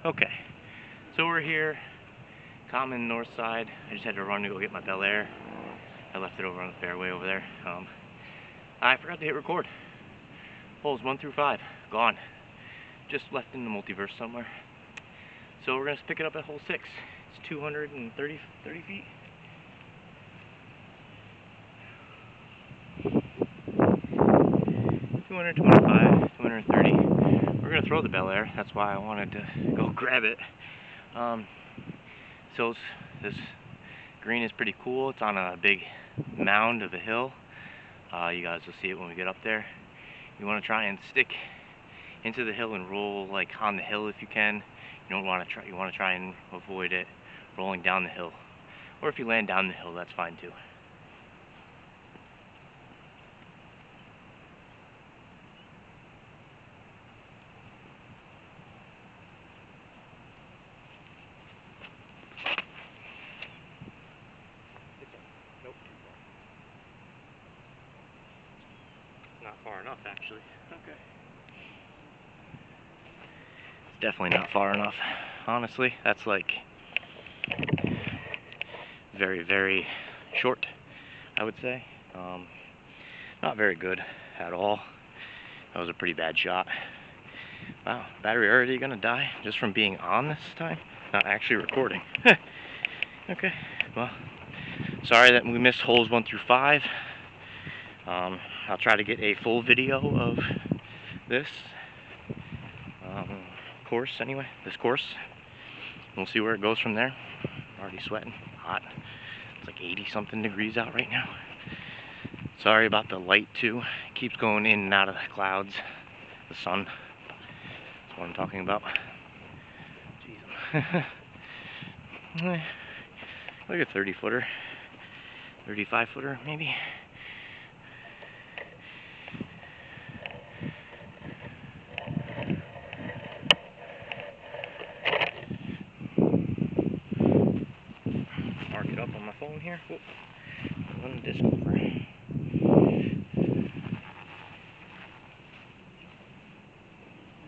Okay, so we're here, common north side. I just had to run to go get my Bel Air. I left it over on the fairway over there. I forgot to hit record. Holes 1 through 5, gone. Just left in the multiverse somewhere. So we're gonna pick it up at hole 6. It's 230 feet. $225, $230. We're gonna throw the Bel Air. That's why I wanted to go grab it. So this green is pretty cool. It's on a big mound of a hill. You guys will see it when we get up there. You want to try and stick into the hill and roll like on the hill if you can. You don't want to try. You want to try and avoid it rolling down the hill. Or if you land down the hill, that's fine too. Nope, too far. Not far enough, actually. Okay. It's definitely not far enough. Honestly, that's like very, very short, I would say. Not very good at all. That was a pretty bad shot. Wow, battery already gonna die just from being on this time, not actually recording. Okay, well, sorry that we missed holes 1 through 5. I'll try to get a full video of this course anyway, this course. We'll see where it goes from there. I'm already sweating, hot. It's like 80 something degrees out right now. Sorry about the light too. It keeps going in and out of the clouds. The sun. That's what I'm talking about. Jeez. Like a 30 footer. 35 footer maybe. Mark it up on my phone here. Whoop. Run the disc over.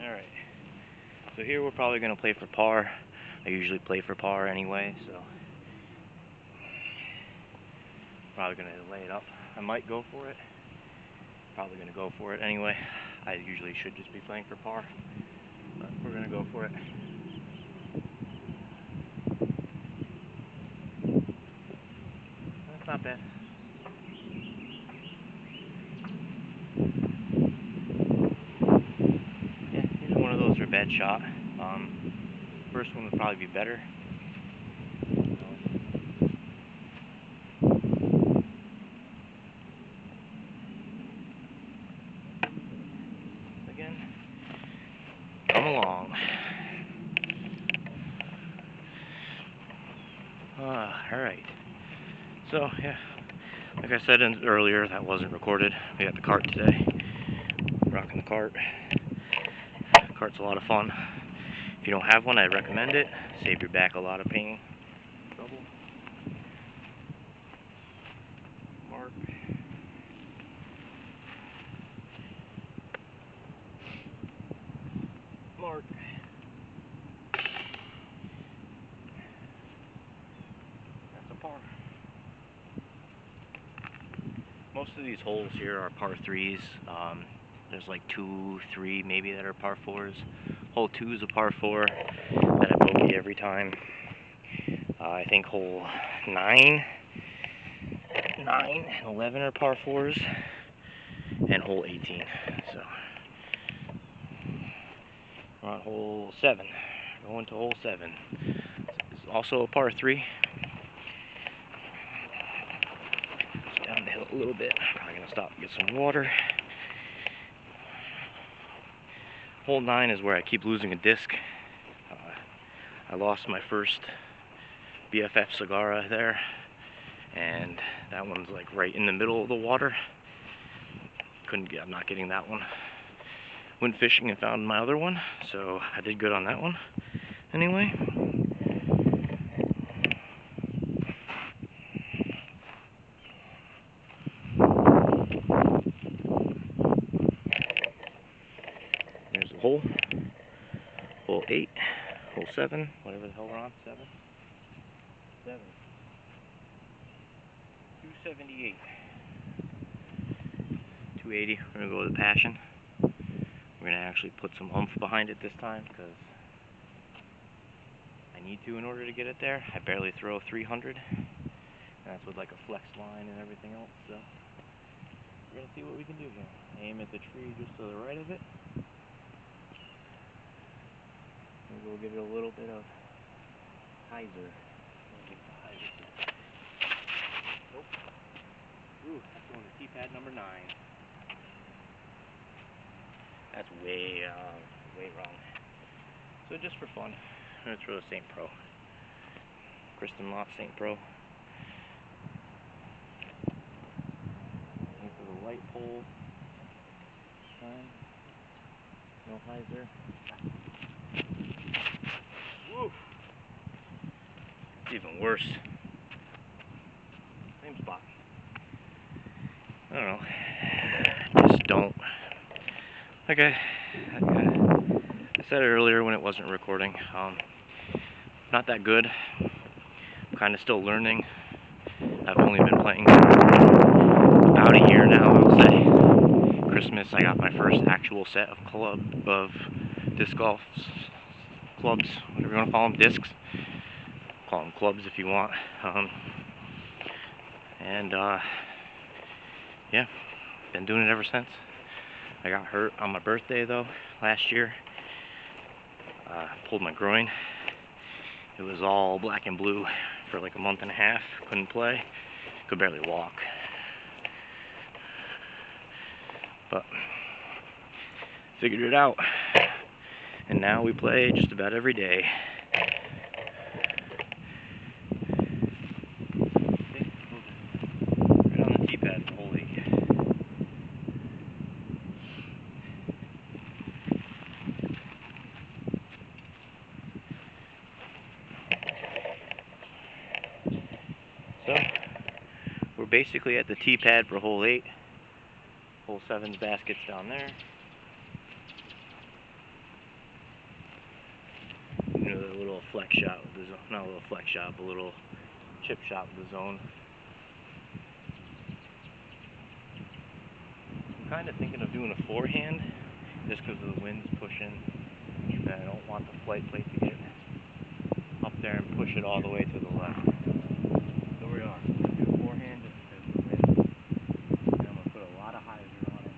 Alright. So here we're probably going to play for par. I usually play for par anyway, so probably going to lay it up. I might go for it. Probably going to go for it anyway. I usually should just be playing for par, but we're going to go for it. That's not bad. Yeah, here's one of those for a bad shot. First one would probably be better. Again, come along. Alright. So, yeah, like I said earlier, that wasn't recorded. We got the cart today. Rocking the cart. Cart's a lot of fun. If you don't have one, I'd recommend it. Save your back a lot of pain. Trouble. Mark. Mark. That's a par. Most of these holes here are par 3s. There's like 2, 3 maybe that are par 4s. Hole 2 is a par 4 that I bogey every time. I think hole 9 and 11 are par 4s, and hole 18. So we're on hole 7. Going to hole 7. It's also a par 3. Just down the hill a little bit. Probably gonna stop and get some water. Hole 9 is where I keep losing a disc. I lost my first BFF Sagara there, and that one's like right in the middle of the water. I'm not getting that one. Went fishing and found my other one, so I did good on that one. Anyway. There's the hole. Hole 8. hole 7, whatever the hell we're on, 7. 278. 280, we're going to go with the Passion. We're going to actually put some oomph behind it this time, because I need to in order to get it there. I barely throw 300, and that's with like a flex line and everything else, so we're going to see what we can do here. Aim at the tree just to the right of it. And we'll give it a little bit of hyzer. Nope. Ooh, that's going to T-pad number 9. That's way wrong. So just for fun, I'm going to throw a St. Pro. Kristen Lott St. Pro. Aim for the light pole. No hyzer. Woo! It's even worse. Same spot. I don't know. Just don't. Like I said earlier when it wasn't recording, not that good. I'm kind of still learning. I've only been playing about a year now, I would say. Christmas, I got my first actual set of disc golf clubs, whatever you want to call them, discs. Call them clubs if you want. Yeah, been doing it ever since. I got hurt on my birthday though, last year. Pulled my groin. It was all black and blue for like a month and a half. Couldn't play. Could barely walk. But figured it out. And now we play just about every day. Right on the T-pad for hole 8. So, we're basically at the T-pad for hole 8. Hole 7's basket's down there. You know, the little flex shot with the zone. Not a little flex shot, but a little chip shot with the zone. I'm kind of thinking of doing a forehand, just because of the wind's pushing. And I don't want the flight plate to get up there and push it all the way to the left. So we are. I'm going to do a forehand just because of the wind. And I'm going to put a lot of hyzer on it.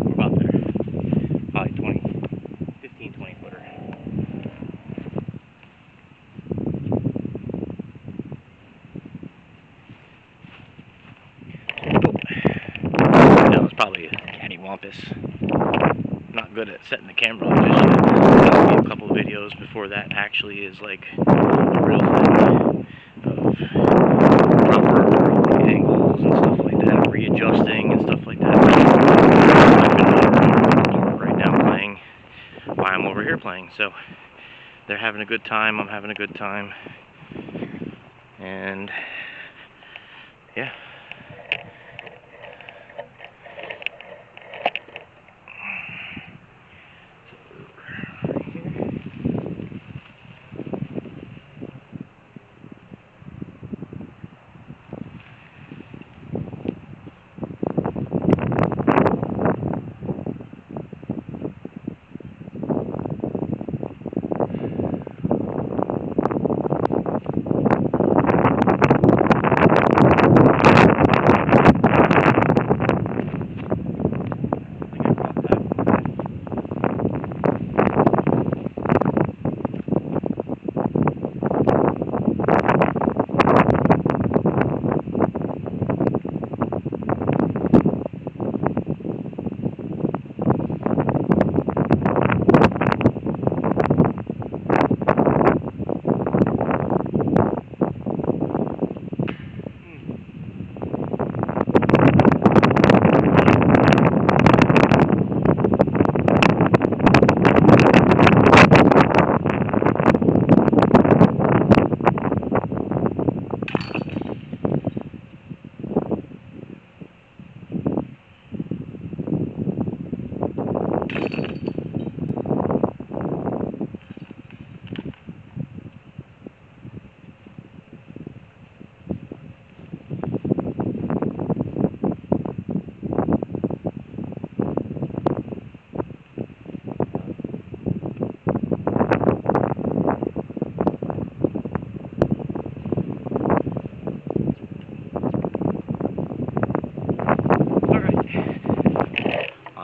We're about there. Probably 15, 20 footer. That was probably a cattywampus. Not good at setting the camera up just yet. There'll be a couple of videos before that actually is like a real thing of proper angles and stuff like that, readjusting and stuff like that. I'm right now playing while I'm over here playing, so they're having a good time, I'm having a good time, and yeah.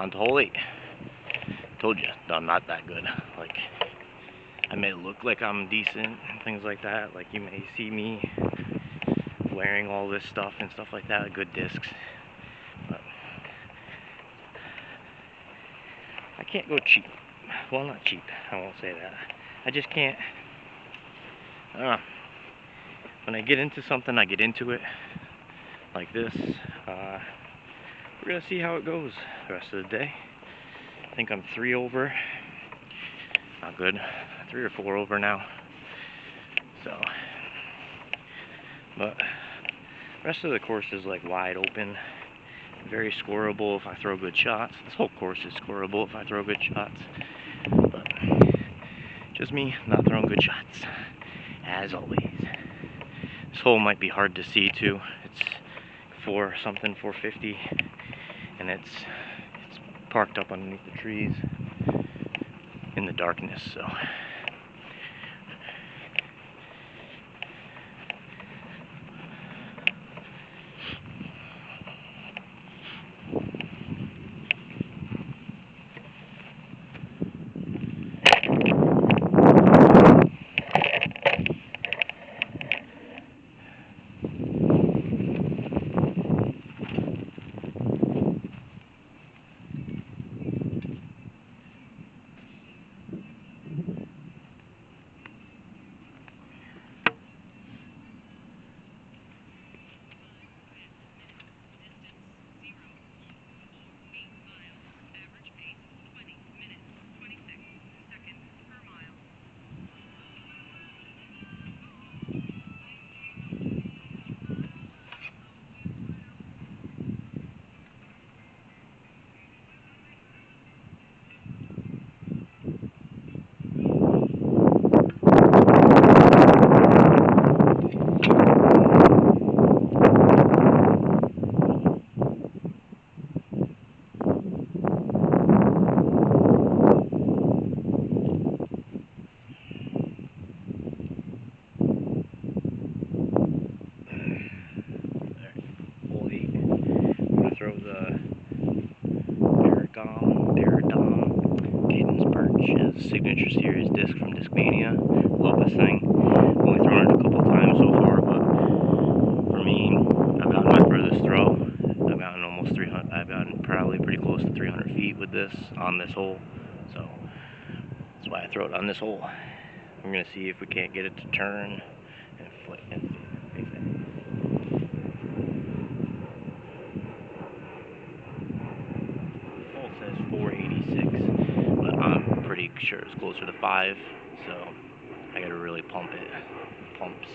On to hole 8. Told you, I'm not that good. Like, I may look like I'm decent and things like that. Like, you may see me wearing all this stuff and stuff like that, good discs. But I can't go cheap. Well, not cheap, I won't say that. I just can't. I don't know. When I get into something, I get into it. Like this. We're gonna see how it goes the rest of the day. I think I'm 3 over. Not good. 3 or 4 over now. So, but the rest of the course is like wide open, very scoreable if I throw good shots. This whole course is scoreable if I throw good shots. But just me not throwing good shots, as always. This hole might be hard to see too. It's 450, and it's parked up underneath the trees in the darkness, so. Throw the Paradom Cadence Birch's Signature Series disc from Discmania. Love this thing. I've only thrown it a couple times so far, but for me, I've gotten my furthest throw. I've gotten almost 300. I've gotten probably pretty close to 300 feet with this on this hole. So that's why I throw it on this hole. We're gonna see if we can't get it to turn and flick and fix it. Says 486, but I'm pretty sure it's closer to 5, so I gotta really pump it. Pumps.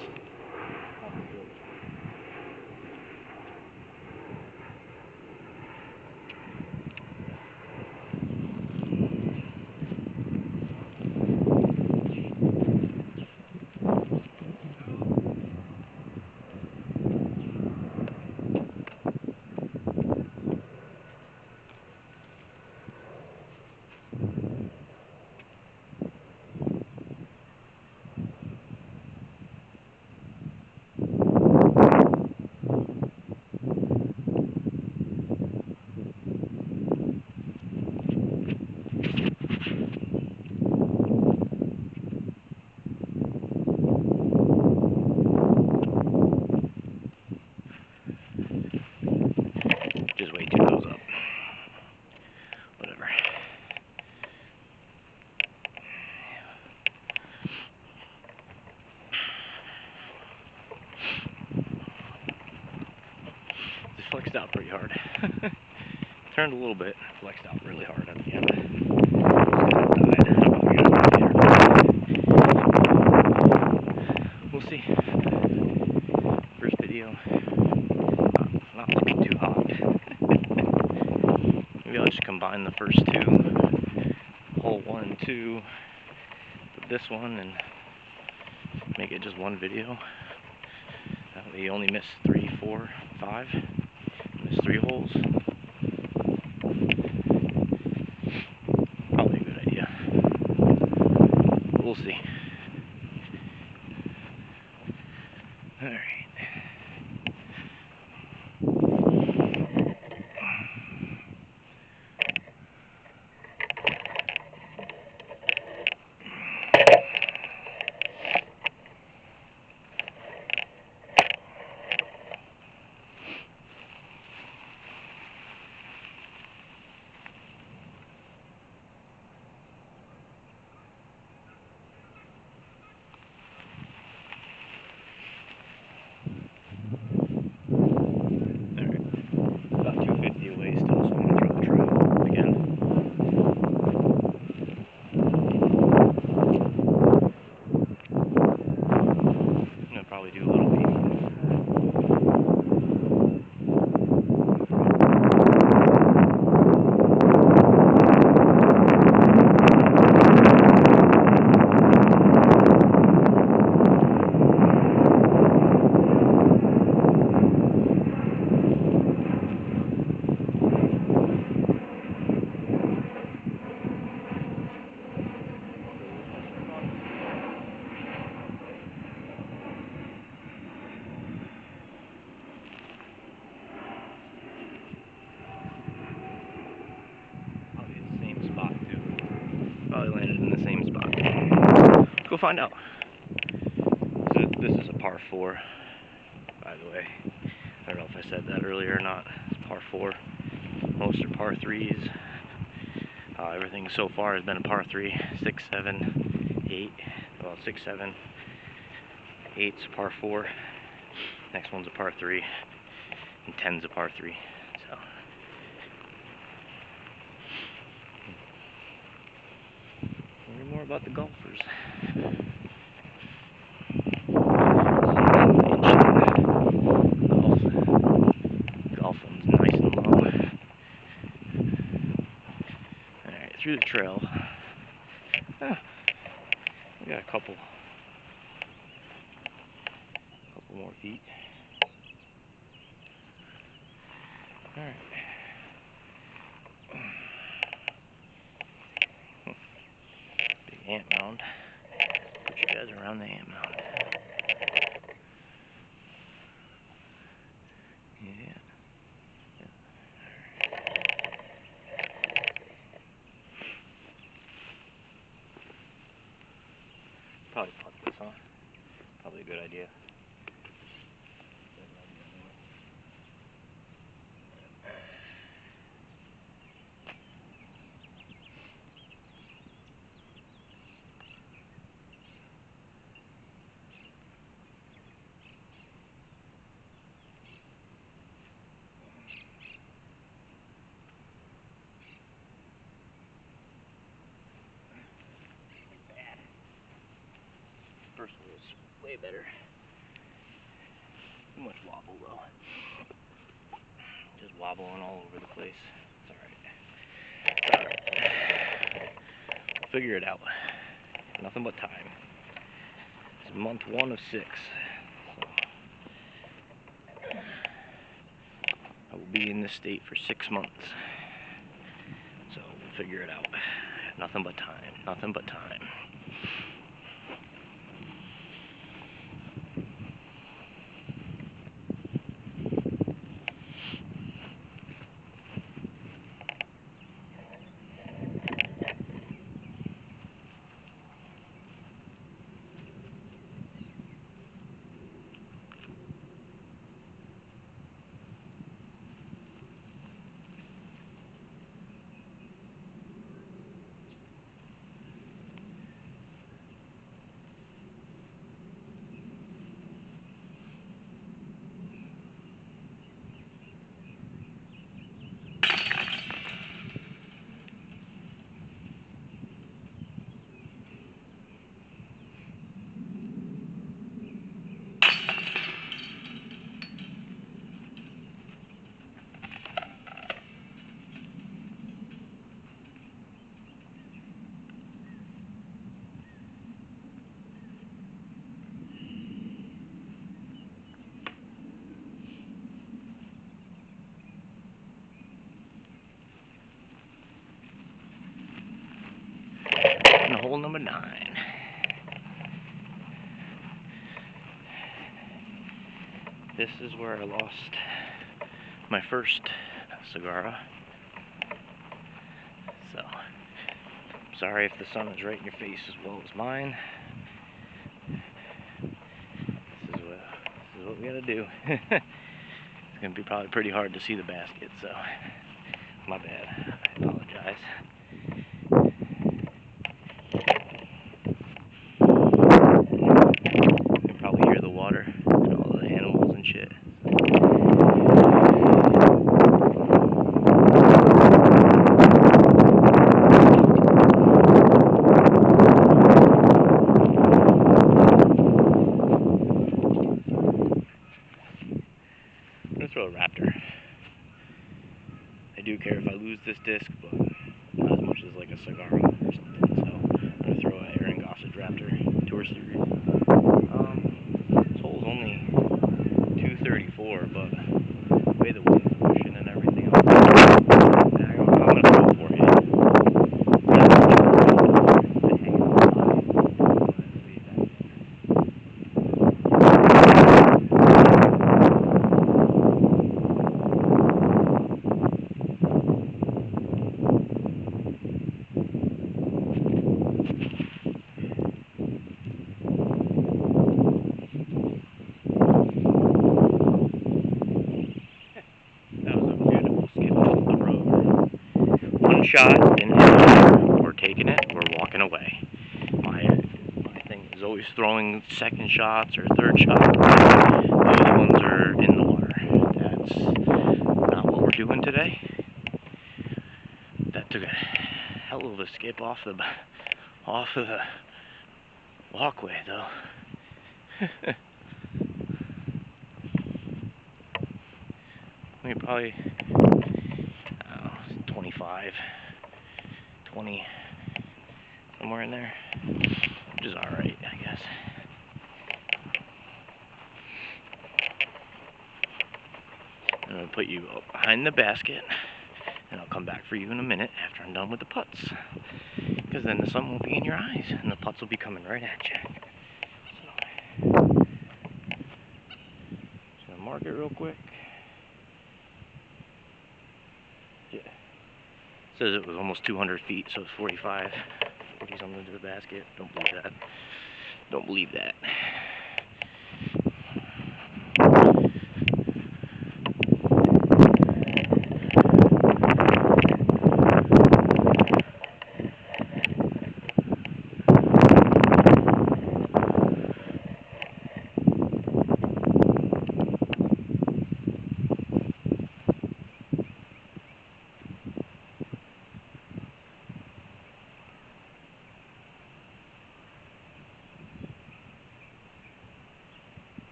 Just wait 2 goes up. Whatever. Just flexed out pretty hard. Turned a little bit, flexed out really hard at the end. We'll see. First video. Not looking too hot. Maybe I'll just combine the first 2, hole 1 and 2, with this one, and make it just one video. That way you only miss 3, 4, 5. Miss 3 holes. Probably a good idea. We'll see. Alright. probably landed in the same spot. Let's go find out. So this is a par 4, by the way. I don't know if I said that earlier or not. It's par 4. Most are par 3s. Everything so far has been a par 3. 6, 7, 8. Well, 6, 7, 8's a par 4. Next one's a par 3. And 10's a par 3. So. Learn more about the golfers. Golf one's nice and low. Alright, through the trail. We got a couple more feet. Alright. Big ant mound. Put you guys around the ant mound. Yeah. Probably putt this, huh? Probably a good idea. First one was way better. Too much wobble though. Just wobbling all over the place. It's alright. We'll figure it out. Nothing but time. It's month 1 of 6. So I will be in this state for 6 months. So we'll figure it out. Nothing but time. Nothing but time. And hole number 9. This is where I lost my first Sagara. So, sorry if the sun is right in your face as well as mine. This is what we gotta do. It's gonna be probably pretty hard to see the basket, so my bad. I apologize. You can probably hear the water and all the animals and shit. I'm gonna throw a Raptor. I do care if I lose this disc, but not as much as like a Sagara or something. So I'm gonna throw an Aaron Gossage Raptor Tour Series. This hole's only 234, but the way the wind's pushing and everything else, I'm gonna throw it for you. shot, didn't hit it, we're taking it, we're walking away. My thing is always throwing second shots or third shots. Those ones are in the water. That's not what we're doing today. That took a hell of a skip off the walkway, though. We probably, I don't know, 25, 20, somewhere in there, which is alright, I guess. I'm going to put you up behind the basket, and I'll come back for you in a minute after I'm done with the putts, because then the sun won't be in your eyes, and the putts will be coming right at you. So mark it real quick. Yeah. It says it was almost 200 feet, so it's 40 something to the basket. Don't believe that. Don't believe that.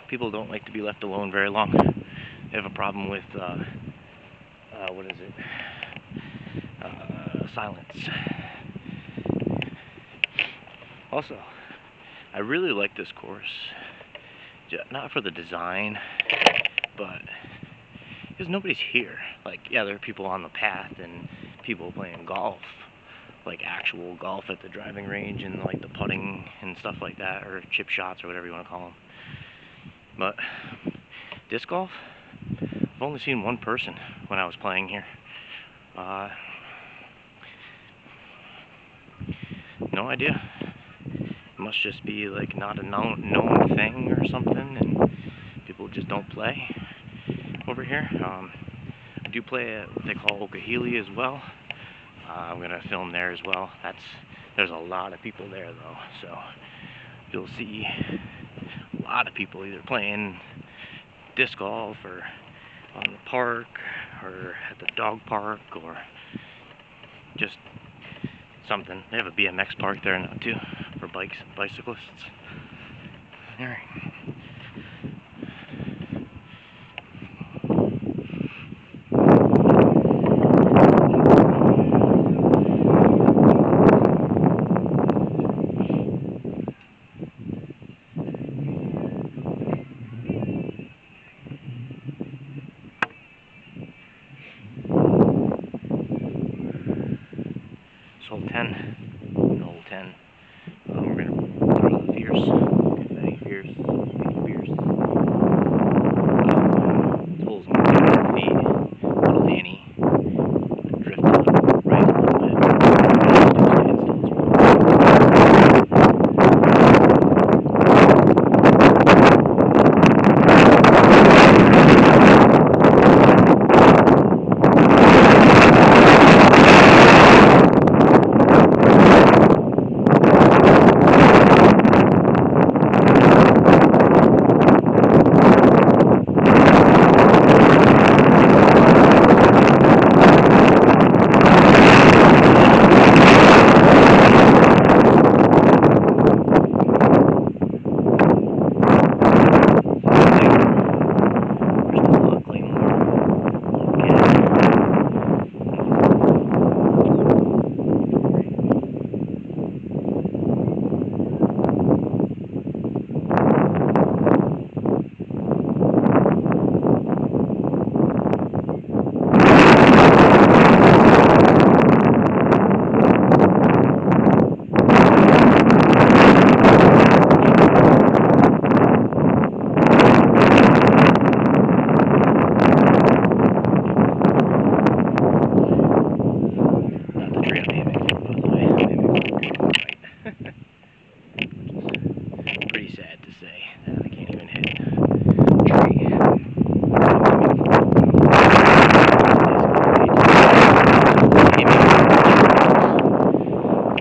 People don't like to be left alone very long. They have a problem with, what is it? Silence. Also, I really like this course. Not for the design, but because nobody's here. Like, yeah, there are people on the path and people playing golf, like actual golf at the driving range and like the putting and stuff like that, or chip shots or whatever you want to call them. But disc golf, I've only seen one person when I was playing here. No idea. It must just be like not a known thing or something, and people just don't play over here. I do play at what they call Okahili as well. I'm gonna film there as well. There's a lot of people there though, so you'll see a lot of people either playing disc golf or on the park or at the dog park or just something. They have a BMX park there now too for bicyclists. All right. Hole 10. 10. We're going to throw the Fierce. Good thing, Fierce. Fierce. Tools on 2 feet. Little Danny. Drift right a little bit. Pretty sad to say that I can't even hit a tree.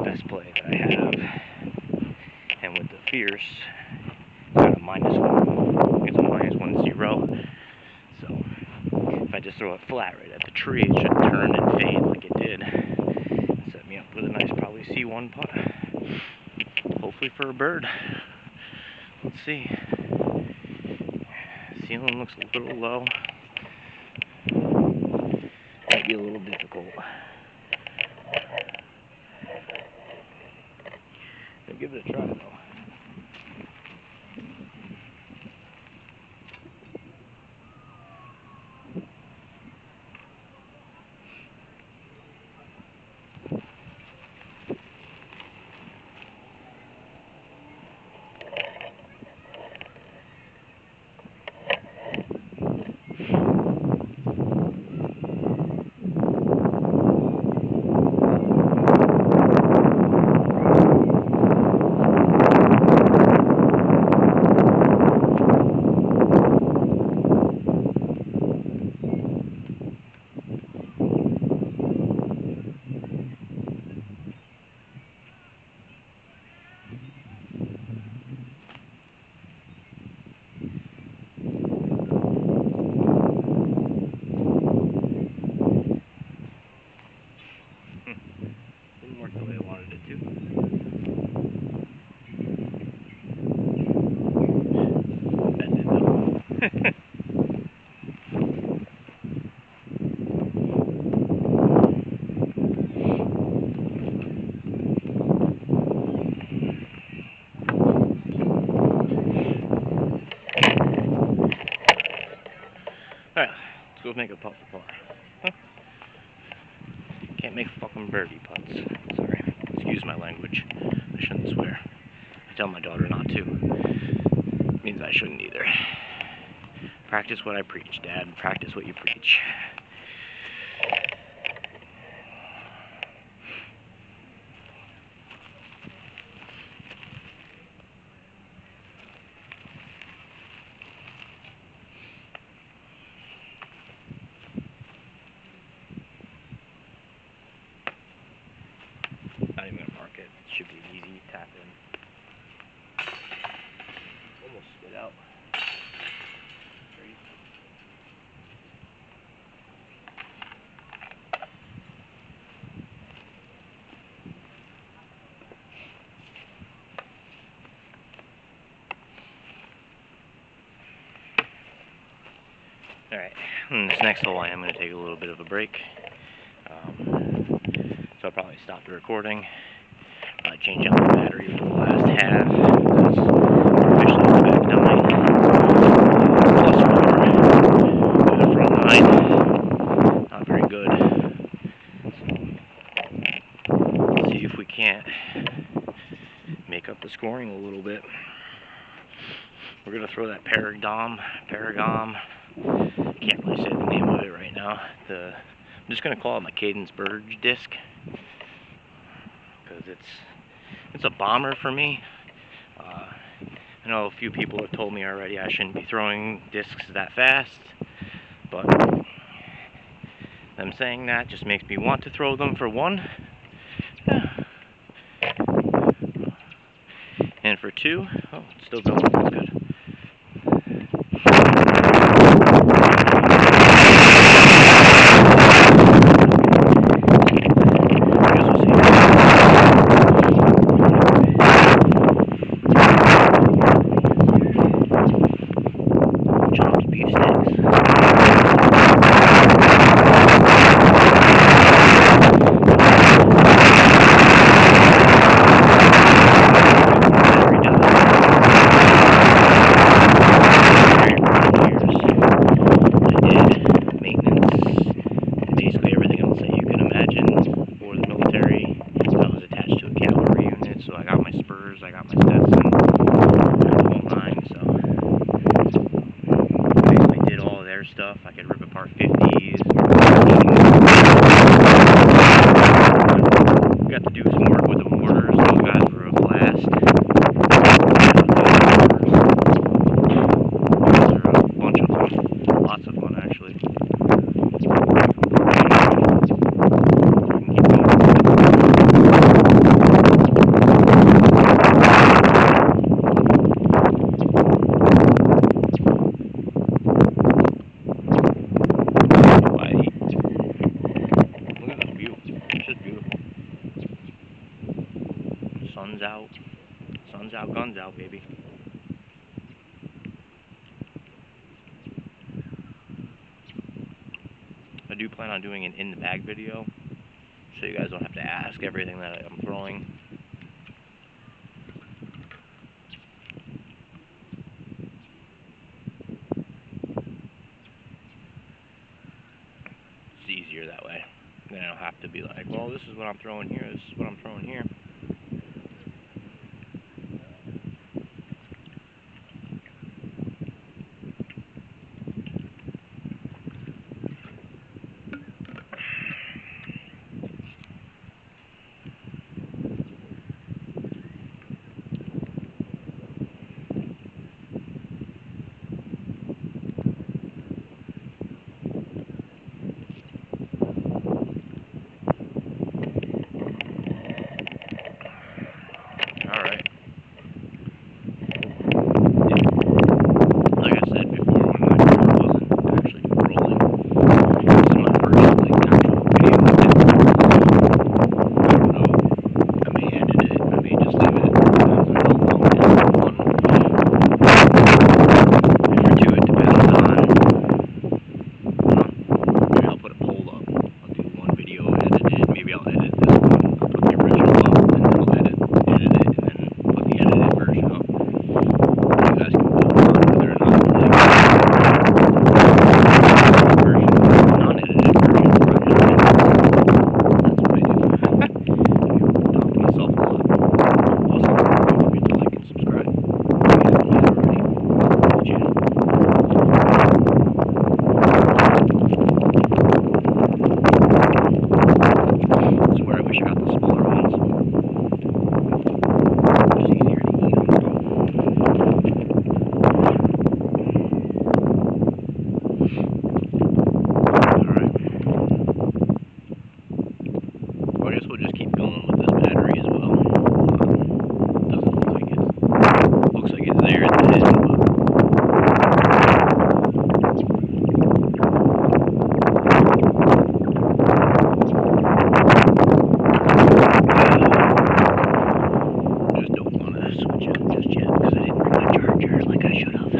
Best play that I have. And with the Fierce, got a -1. It's a -1-0. So if I just throw it flat right at the tree, it should turn and fade like it did. Set me up with a nice, probably C1 putt. Hopefully for a bird. Let's see. Ceiling looks a little low. Might be a little difficult. I'll give it a try though. Didn't work the way I wanted it to. That did though. Alright, let's go make a putt for par. Huh? Can't make fucking birdie putts. Sorry. Excuse my language. I shouldn't swear. I tell my daughter not to. Means I shouldn't either. Practice what I preach, Dad. Practice what you preach. Not even gonna mark it. It should be an easy tap in. Almost spit out. Great. Alright, this next hole I am going to take a little bit of a break. So I'll probably stop the recording, change out the battery for the last half, because we're officially back 9, +4 to the front 9, not very good. So, let's see if we can't Paragom. Can't really say the name of it right now. I'm just gonna call it my Cadence Burge disc because it's a bomber for me. I know a few people have told me already I shouldn't be throwing discs that fast, but them saying that just makes me want to throw them for one. And for two, oh, it's still going, that's good. Chopped beef sticks. I got my Stetson, the whole nine, so basically did all of their stuff. I could rip apart 50s. Got to do some work with the mortars. Those guys were a blast. There are a bunch of them. Lots of fun, actually. Sun's out, guns out, baby. I do plan on doing an in the bag video, so you guys don't have to ask everything that I'm throwing. It's easier that way. Then I don't have to be like, well, this is what I'm throwing here, this is what I'm throwing here. Alright. Like I said before, when my camera wasn't actually rolling, this is my first actual video. I don't know. I may edit it, I may just leave it. Depends on how long it is for fun. And for two, it depends on, maybe I'll put a poll up. I'll do one video edited, maybe I'll edit this one, I'll put the original up, and then I'll edit it, and then put the edited version up. You guys can vote on whether or not you like the version, non-edited version, or just edit. That's what I do. Talk to myself a lot. Also, don't forget to like and subscribe. If you haven't yet already, to the channel. This is where I wish I got the smaller ones. It's easier to eat them. Alright. Well, I guess we'll just keep going with this battery as well. Doesn't look like it's... Looks like it's there at the end, but... Just don't want to switch out just yet because I didn't bring my charger like I should have.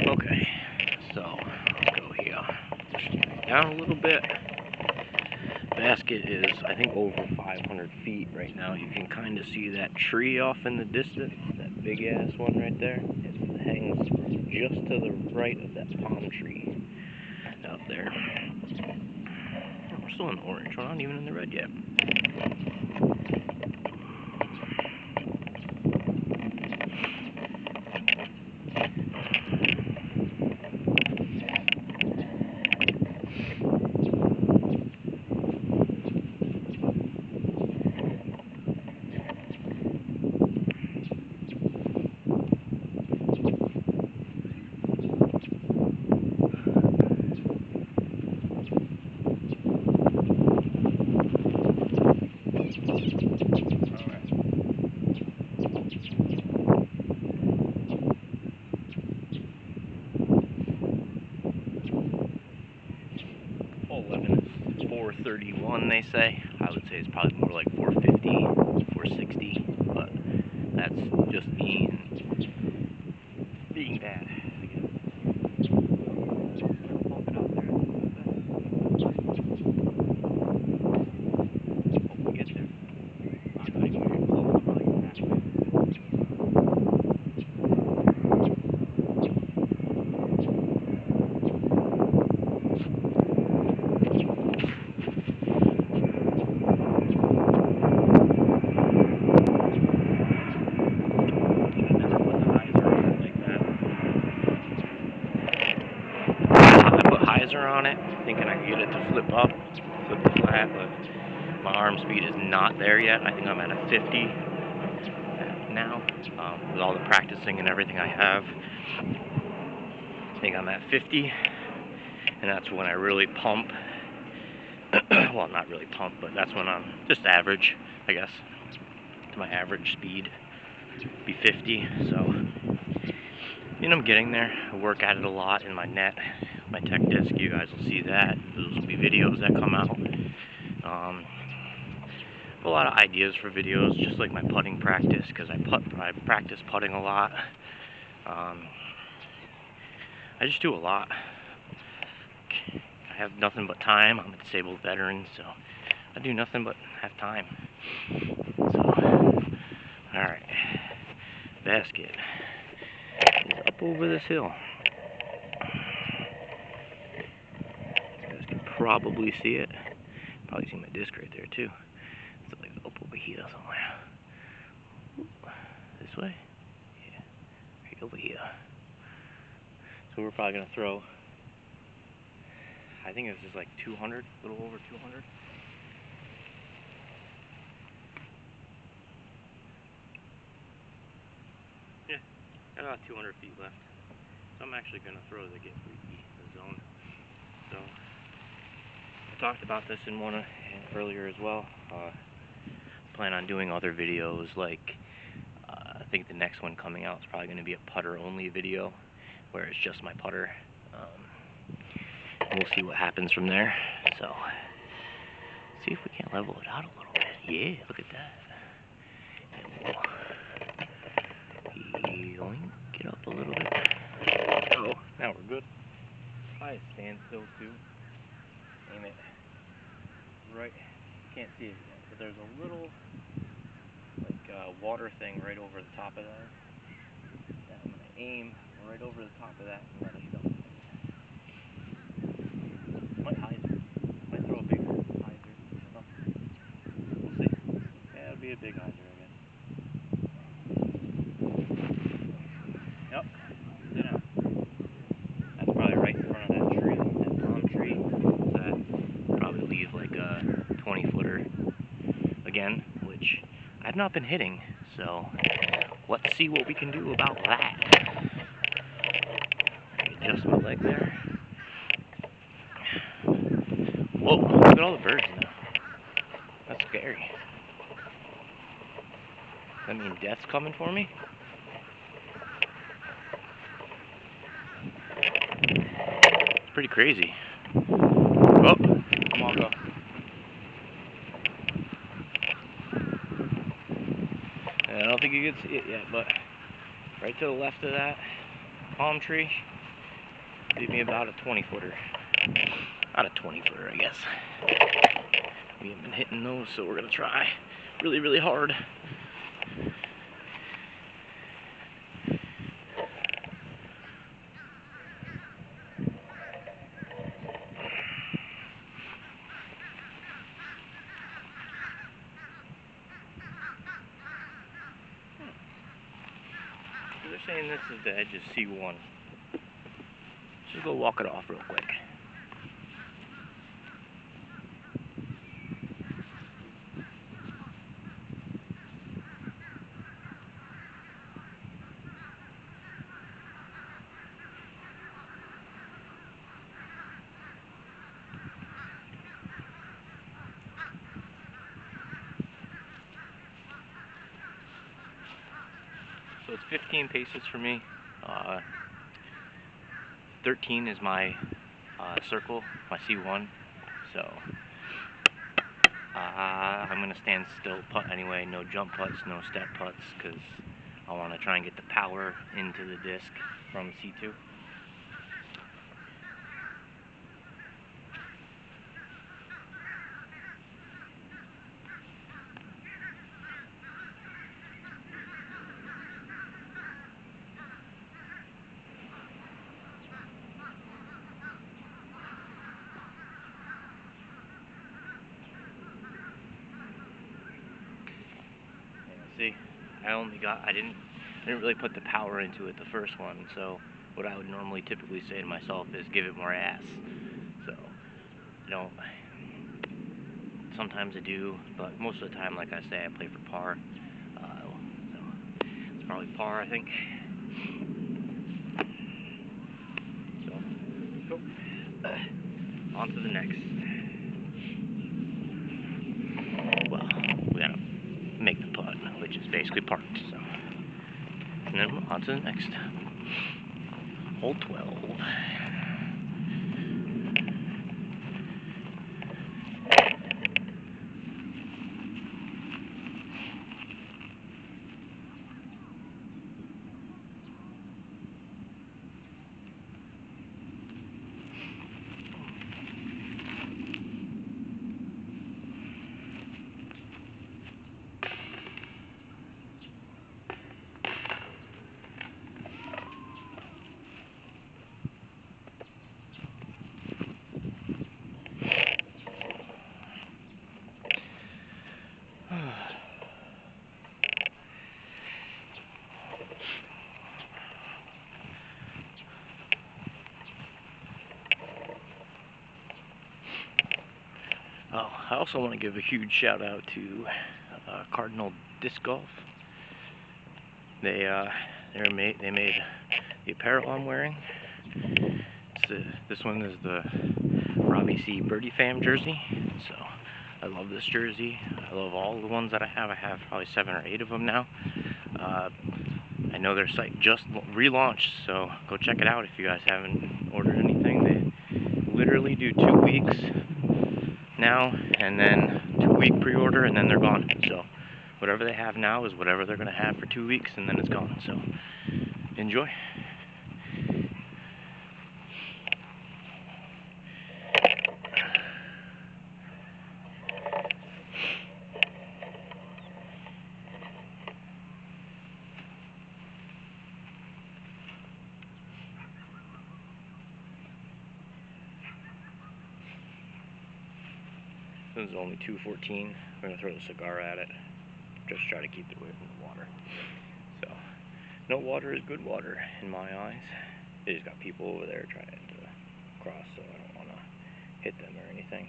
Okay, so I'll go here. Down a little bit. Basket is, I think, over 500 feet right now. You can kind of see that tree off in the distance, that big ass one right there. It hangs just to the right of that palm tree out there. We're still in the orange, we're not even in the red yet. 431 they say. I would say it's probably more like 450, 460, but that's just me being bad. On it, thinking I could get it to flip up, flip the flat, but my arm speed is not there yet. I think I'm at a 50 now, with all the practicing and everything I have. I think I'm at 50, and that's when I really pump. Well, not really pump, but that's when I'm just average, I guess, to my average speed, be 50, so, you know, I'm getting there. I work at it a lot in my net, my tech disc. You guys will see that. Those will be videos that come out. A lot of ideas for videos, just like my putting practice, because I practice putting a lot. I just do a lot. I have nothing but time. I'm a disabled veteran, so I do nothing but have time. So, alright. Basket is up over this hill. You guys can probably see it. Probably see my disc right there too. It's like up over here somewhere. This way? Yeah. Right over here. So we're probably gonna throw, I think this is like 200, a little over 200. Yeah, got about 200 feet left. So I'm actually gonna throw the get freaky zone. So I talked about this in one earlier as well. Plan on doing other videos, like I think the next one coming out is probably going to be a putter only video where it's just my putter. We'll see what happens from there. So see if we can't level it out a little bit. Yeah, look at that. And we'll get up a little bit. Oh, now we're good. Probably stand still too. Aim it right. Can't see it yet, but there's a little water thing right over the top of that. I'm going to aim right over the top of that and let it go. Might hyzer. Might throw a big hyzer. We'll see. Yeah, it'll be a big hyzer, I guess. Yep. Sit down. That's probably right in front of that tree, that palm tree. So that probably leave like a 20-footer again, which I've not been hitting, so let's see what we can do about that. Adjust my leg there. Whoa, look at all the birds now. That's scary. Does that mean death's coming for me? It's pretty crazy. Oh, come on, go. I don't think you can see it yet, but right to the left of that palm tree, leave me about a 20-footer. Not a 20-footer, I guess. We haven't been hitting those, so we're going to try really, really hard. They're saying this is the edge of C1. Just go walk it off real quick. So it's 15 paces for me. 13 is my circle, my C1. So I'm going to stand still putt anyway, no jump putts, no step putts, because I want to try and get the power into the disc from C2. See, I didn't really put the power into it the first one, so what I would normally typically say to myself is give it more ass. So, I don't, sometimes I do, but most of the time, like I say, I play for par. So, it's probably par, I think. So, go. On to the next. Well, we gotta make the putt, which is basically parked, so. And then on to the next. Hole 12. Oh, I also want to give a huge shout out to Cardinal Disc Golf. They made the apparel I'm wearing. This one is the Robbie C. Birdie Fam jersey. So I love this jersey. I love all the ones that I have. I have probably 7 or 8 of them now. I know their site just relaunched, so go check it out if you guys haven't ordered anything. They literally do 2 weeks now, and then 2-week pre-order, and then they're gone. So whatever they have now is whatever they're going to have for 2 weeks, and then it's gone. So enjoy. This is only 214. I'm going to throw the cigar at it. Just try to keep it away from the water. So, no water is good water in my eyes. They just got people over there trying to cross, so I don't want to hit them or anything.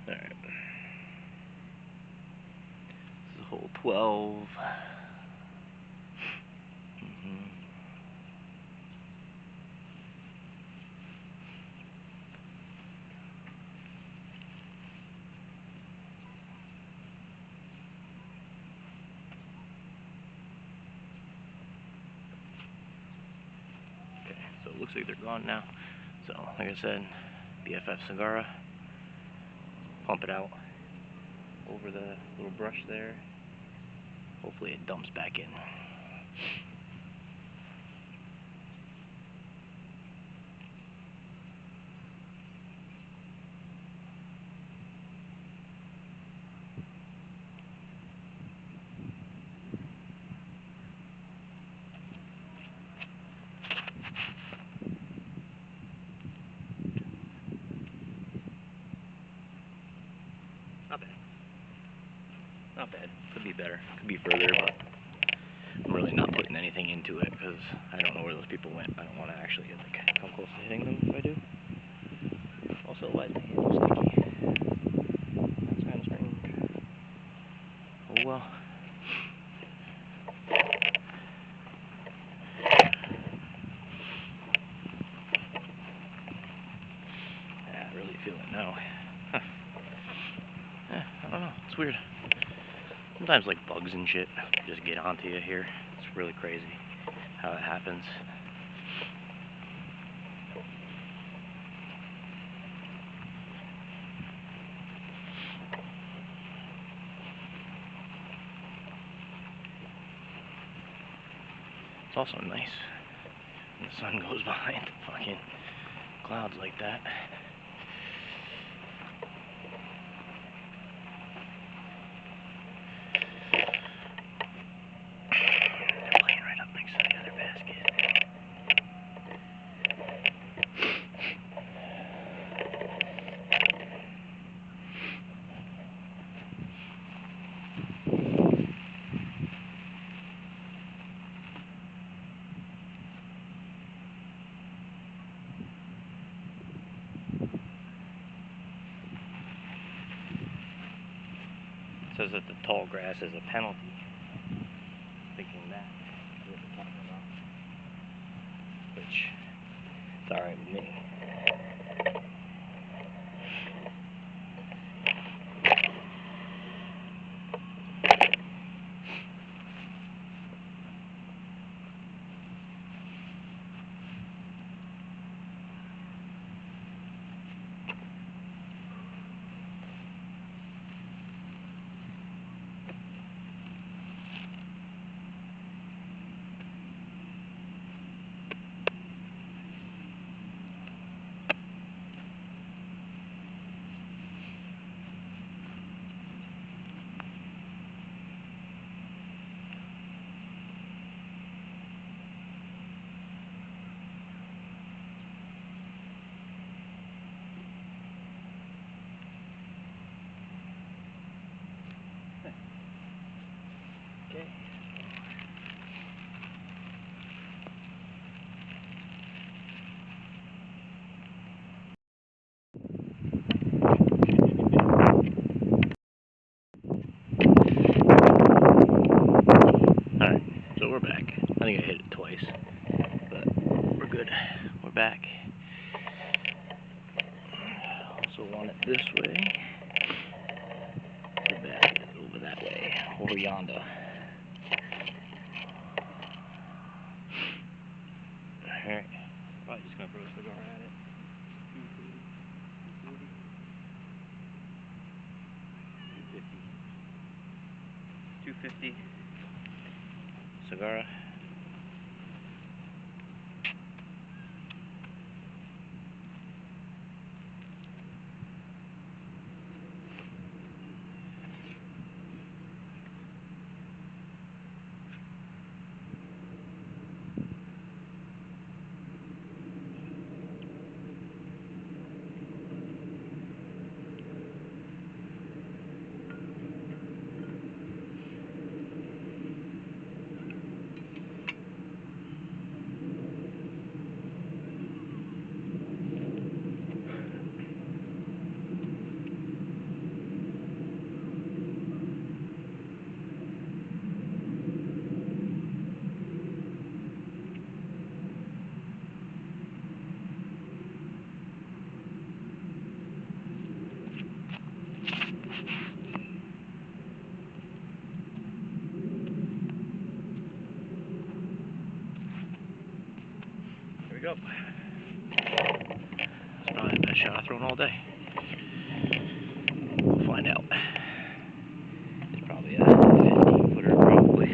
Alright. This is hole 12. Okay, so it looks like they're gone now. So, like I said, BFF Sagara. Pump it out over the little brush there. Hopefully it dumps back in. Not bad. Could be better. Could be further, but I'm really not putting anything into it because I don't know where those people went. I don't want to actually like come close to hitting them if I do. Also, why is my hand so sticky? That's kind of strange. Oh well. Yeah, I really feel it now. Huh. Yeah, I don't know. It's weird. Sometimes like bugs and shit just get onto you here. It's really crazy how it happens. It's also nice when the sun goes behind fucking clouds like that. They're playing right up next to the other basket. It says that the tall grass is a penalty. Thinking that is what they're talking about. Which, it's alright with me. Okay. Alright, so we're back. I think I hit it twice, but we're good. We're back. Also want it this way. The basket is over that way, over yonder. Alright, probably just gonna throw a cigar at it. 250. Cigar. There we go. That's probably the best shot I've thrown all day. We'll find out. It's probably a 15-footer, probably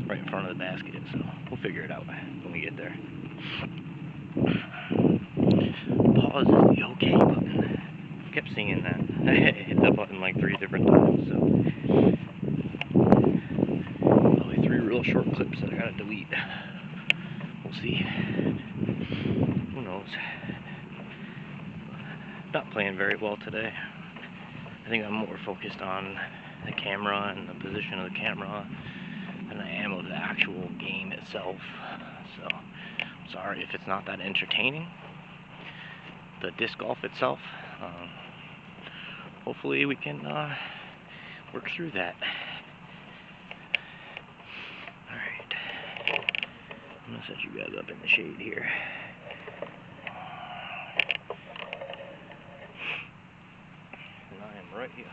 right in front of the basket, so we'll figure it out when we get there. Pause is the OK button. I kept seeing that. I hit that button like 3 different times, so probably 3 real short clips that I gotta delete. We'll see. Who knows? Not playing very well today. I think I'm more focused on the camera and the position of the camera than I am of the actual game itself. So, sorry if it's not that entertaining. The disc golf itself. Hopefully we can work through that. Alright. I'm gonna set you guys up in the shade here. And I am right here.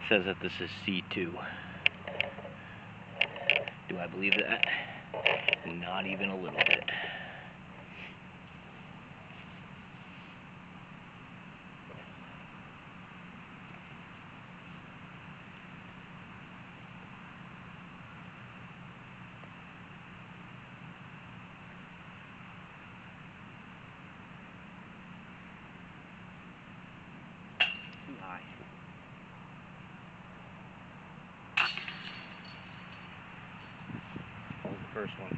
It says that this is C2. Do I believe that? Not even a little bit. Too high. That was the first one.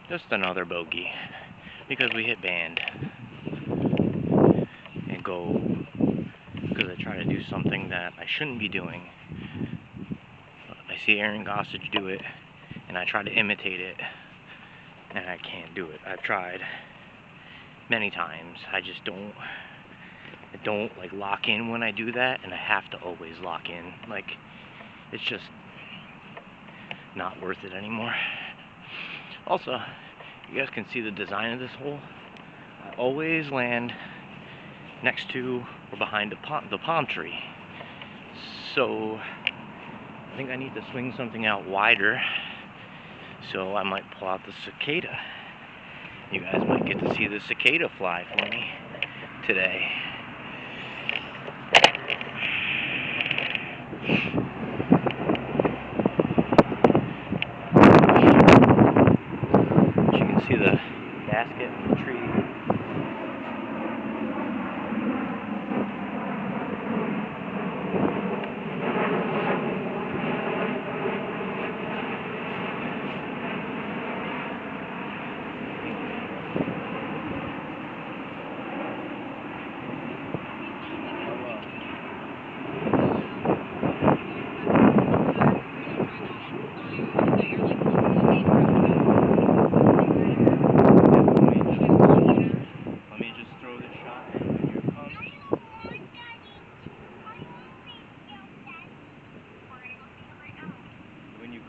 Just another bogey, because we hit band and go, because I try to do something that I shouldn't be doing. I see Aaron Gossage do it, and I try to imitate it, and I can't do it. I've tried many times. I don't like lock in when I do that, and I have to always lock in. Like, it's just not worth it anymore. Also, you guys can see the design of this hole. I always land next to or behind the palm tree. So I think I need to swing something out wider. So I might pull out the cicada. You guys might get to see the cicada fly for me today. You can see the basket in the tree.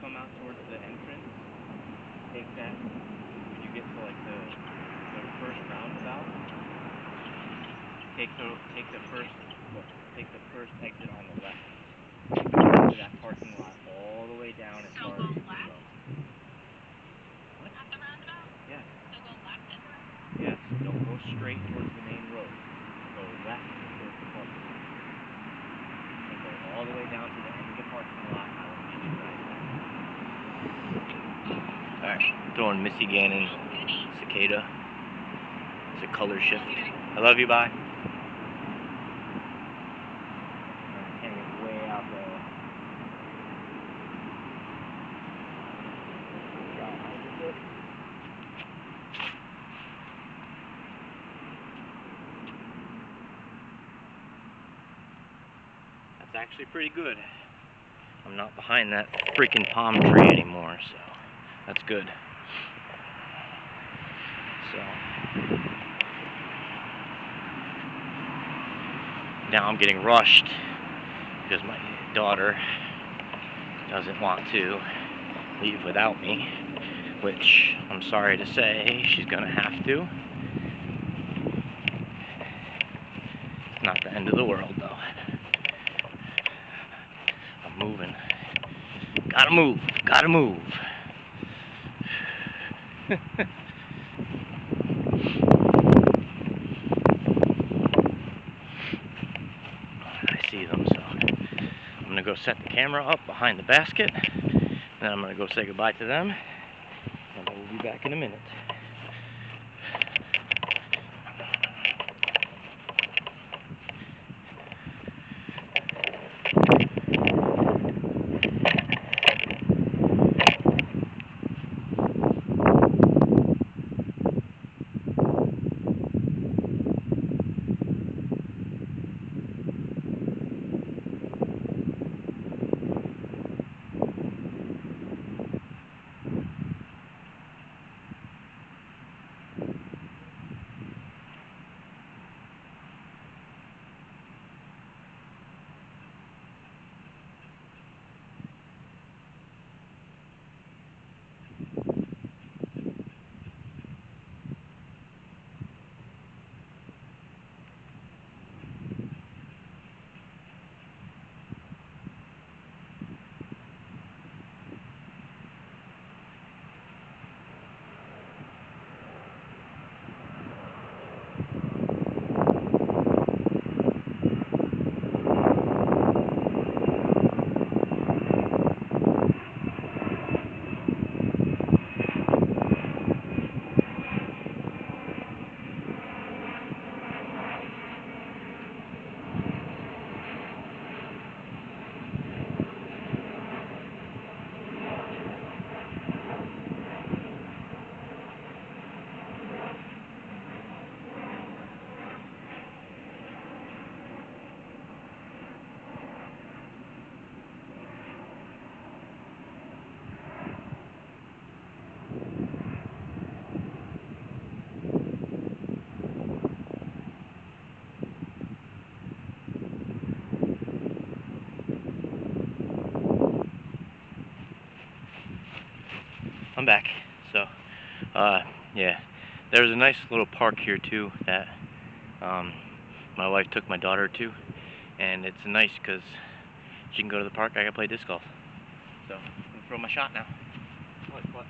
Come out towards the entrance, take that, when you get to like the first roundabout, take the first exit on the left. To that parking lot all the way down as far as you can go. What? At the roundabout? Yeah. So go left at first? Yes, don't go straight towards the main road. Go left towards the parking lot. Go all the way down to the end of the parking lot. I will meet you guys there. Alright, throwing Missy Gannon, Cicada. It's a color shift. I love you, bye. Hanging way out there. That's actually pretty good. I'm not behind that freaking palm tree anymore, so that's good. So now I'm getting rushed because my daughter doesn't want to leave without me, which I'm sorry to say she's gonna have to. Not the end of the world though. I'm moving. Gotta move, gotta move. I see them, so I'm gonna go set the camera up behind the basket, then I'm gonna go say goodbye to them, and I will be back in a minute. I'm back. So, yeah, there's a nice little park here too that my wife took my daughter to, and it's nice because she can go to the park. I can play disc golf. So, I'm gonna throw my shot now. What?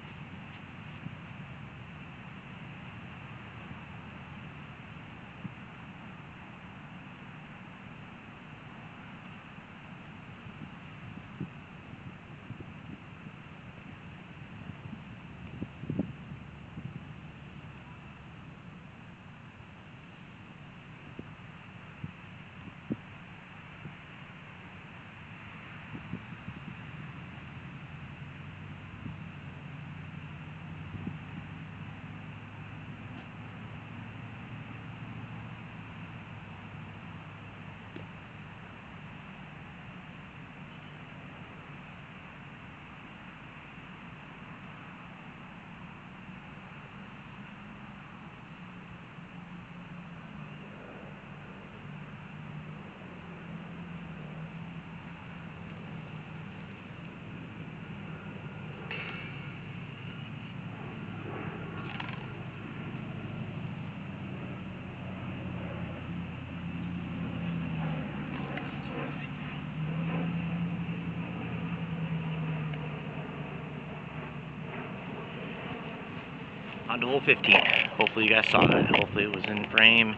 On to hole 15. Hopefully you guys saw that. Hopefully it was in frame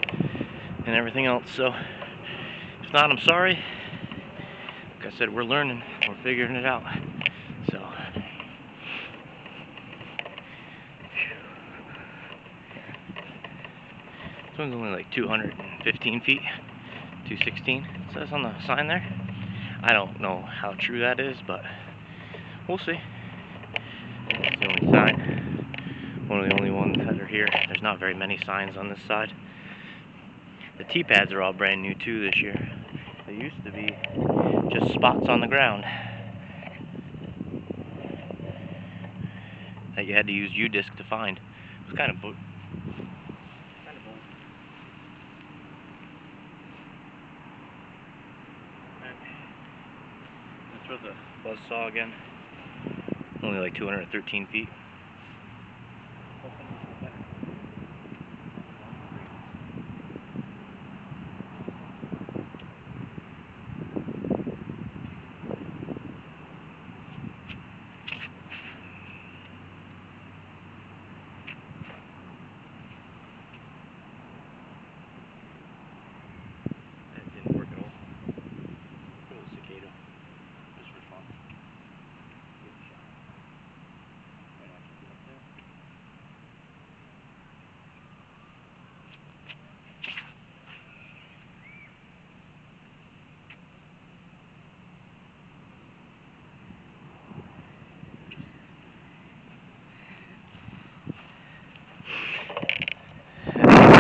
and everything else. So, if not, I'm sorry. I said, we're learning, we're figuring it out. So, this one's only like 215 feet, 216. It says on the sign there. I don't know how true that is, but we'll see. It's the only sign. One of the only ones that are here. There's not very many signs on this side. The T-pads are all brand new too this year. They used to be just spots on the ground that you had to use U-disc to find. It was kind of old. Let's throw the buzzsaw again. Only like 213 feet.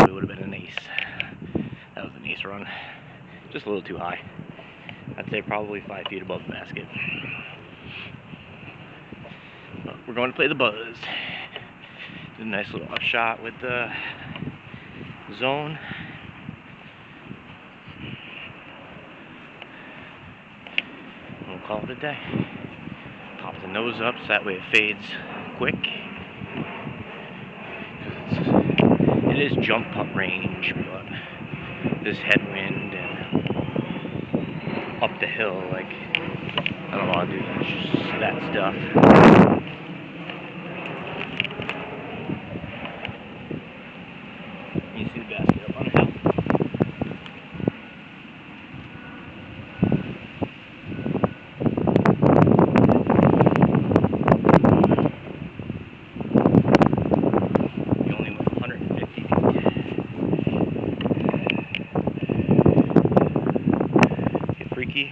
It would have been an ace. That was an ace run. Just a little too high. I'd say probably 5 feet above the basket. But we're going to play the buzz. Did a nice little up shot with the zone. And we'll call it a day. Pop the nose up so that way it fades quick. It is jump putt range, but this headwind and up the hill, like, I don't want to do that stuff. You see the basket up on the hill. You only went 150 feet. Get freaky.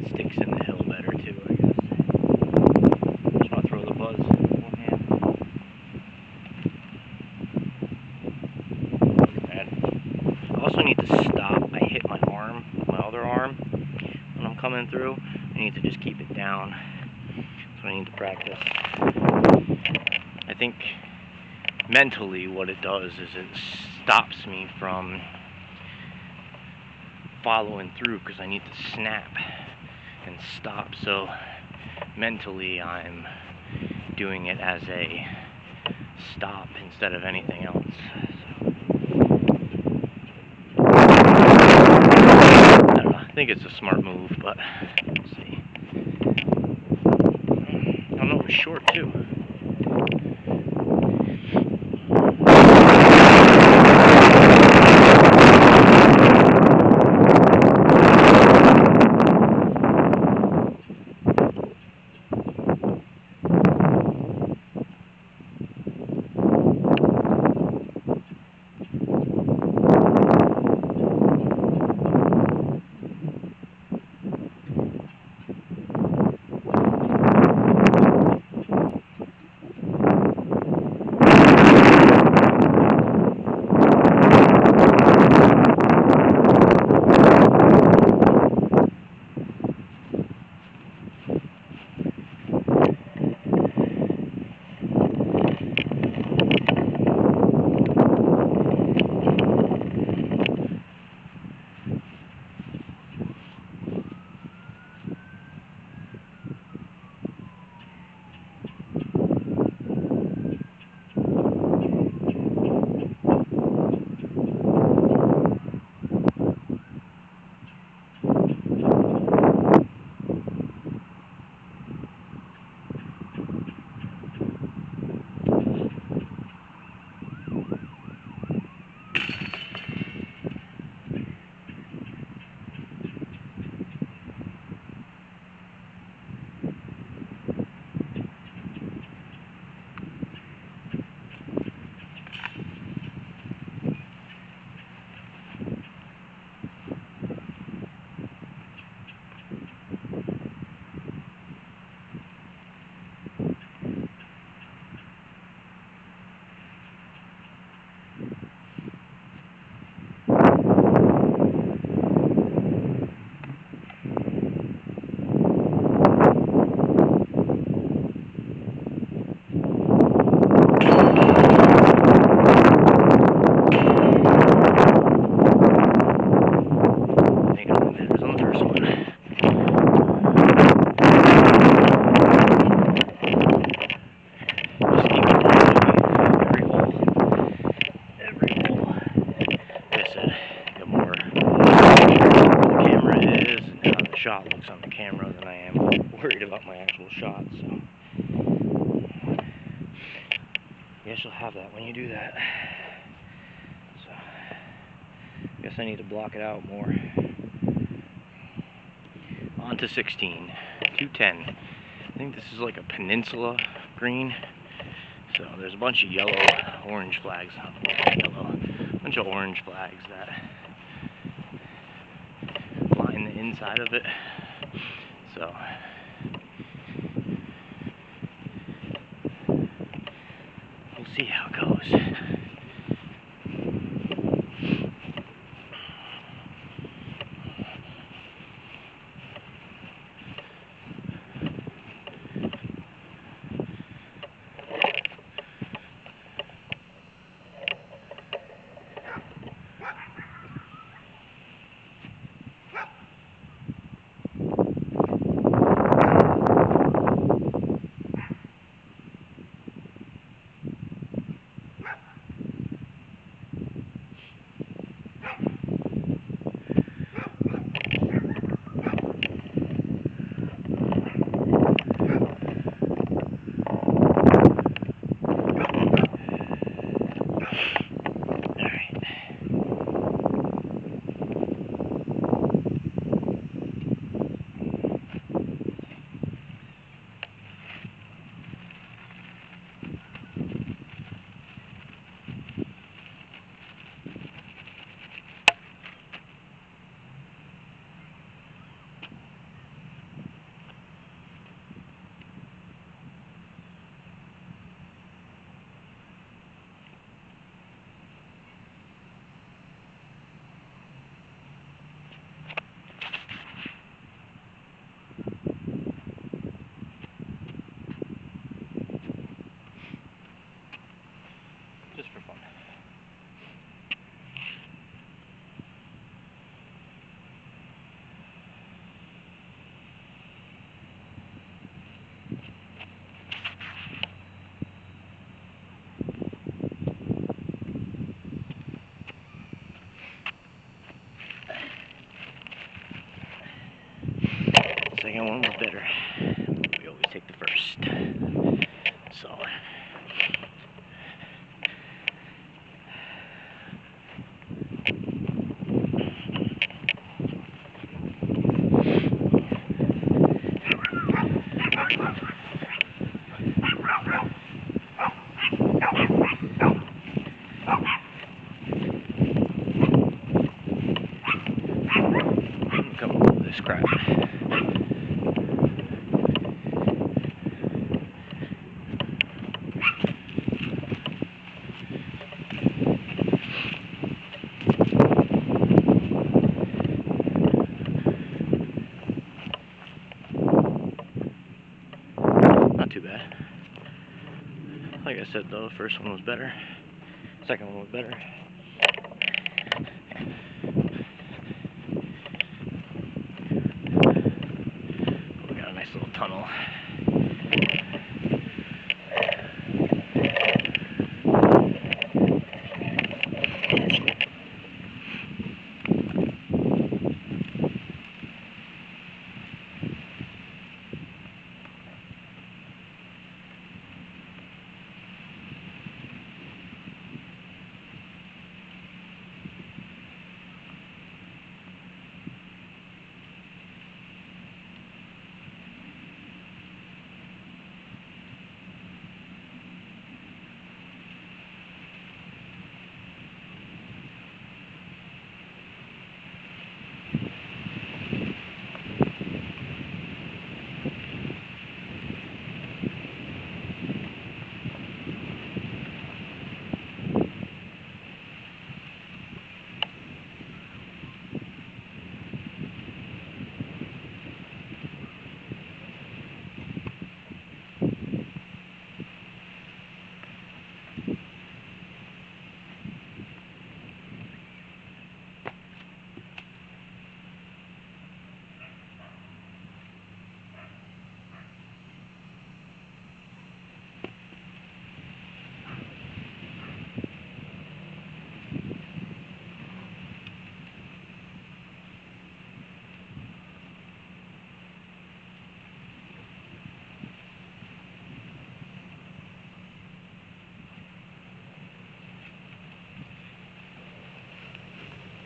Sticks in the hill better too, I guess. Just want to throw the buzz with one hand. I also need to stop. I hit my arm, my other arm, when I'm coming through. I need to just keep it down. That's what I need to practice. I think mentally what it does is it stops me from following through because I need to snap and stop. So mentally I'm doing it as a stop instead of anything else. I don't know, I think it's a smart move, but we'll see. I don't know, it was short too. shot looks on the camera than I am worried about my actual shot. So I guess you'll have that when you do that. So I guess I need to block it out more. On to 16, 210. I think this is like a peninsula green. So there's a bunch of yellow, orange flags. A bunch of orange flags that line the inside of it. So we'll see how it goes. Just for fun. Second one was better. We always take the first. So come up with this crap. Not too bad. Like I said though, the first one was better. Second one was better. We got a nice little tunnel.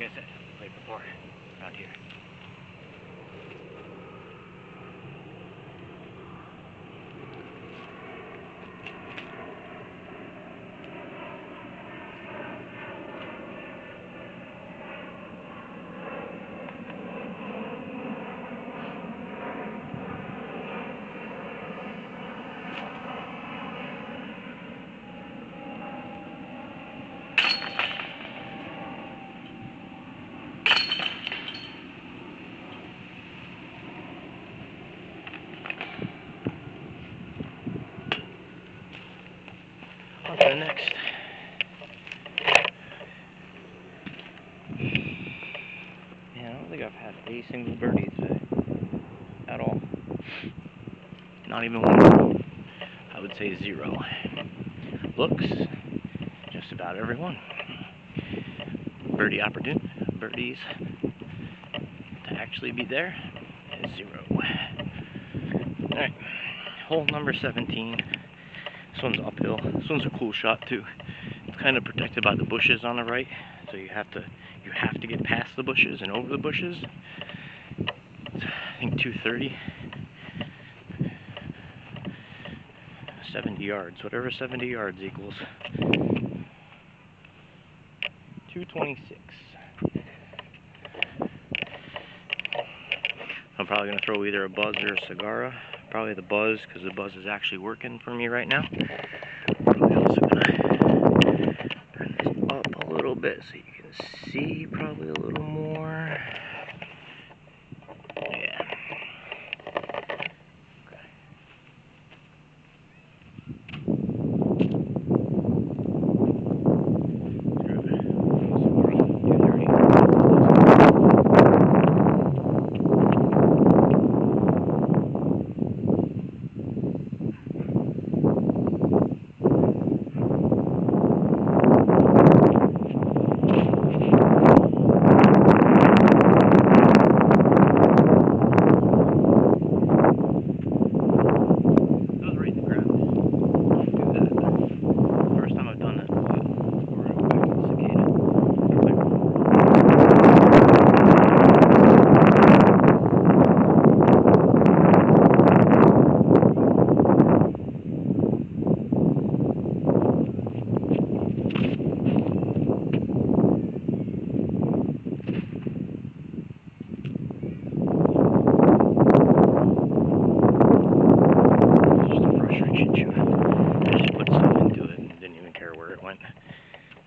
Like I said, played before around here. On to the next. Yeah, I don't think I've had a single birdie today. At all. Not even one. I would say 0. Looks, just about every one. Birdies to actually be there is 0. Alright, hole number 17. This one's uphill. This one's a cool shot too. It's kind of protected by the bushes on the right, so you have to get past the bushes and over the bushes. I think 230. 70 yards, whatever 70 yards equals. 226. I'm probably going to throw either a Buzz or a Sagara. Probably the Buzz, because the Buzz is actually working for me right now. Probably also going to turn this up a little bit so you can see probably a little more. Yeah.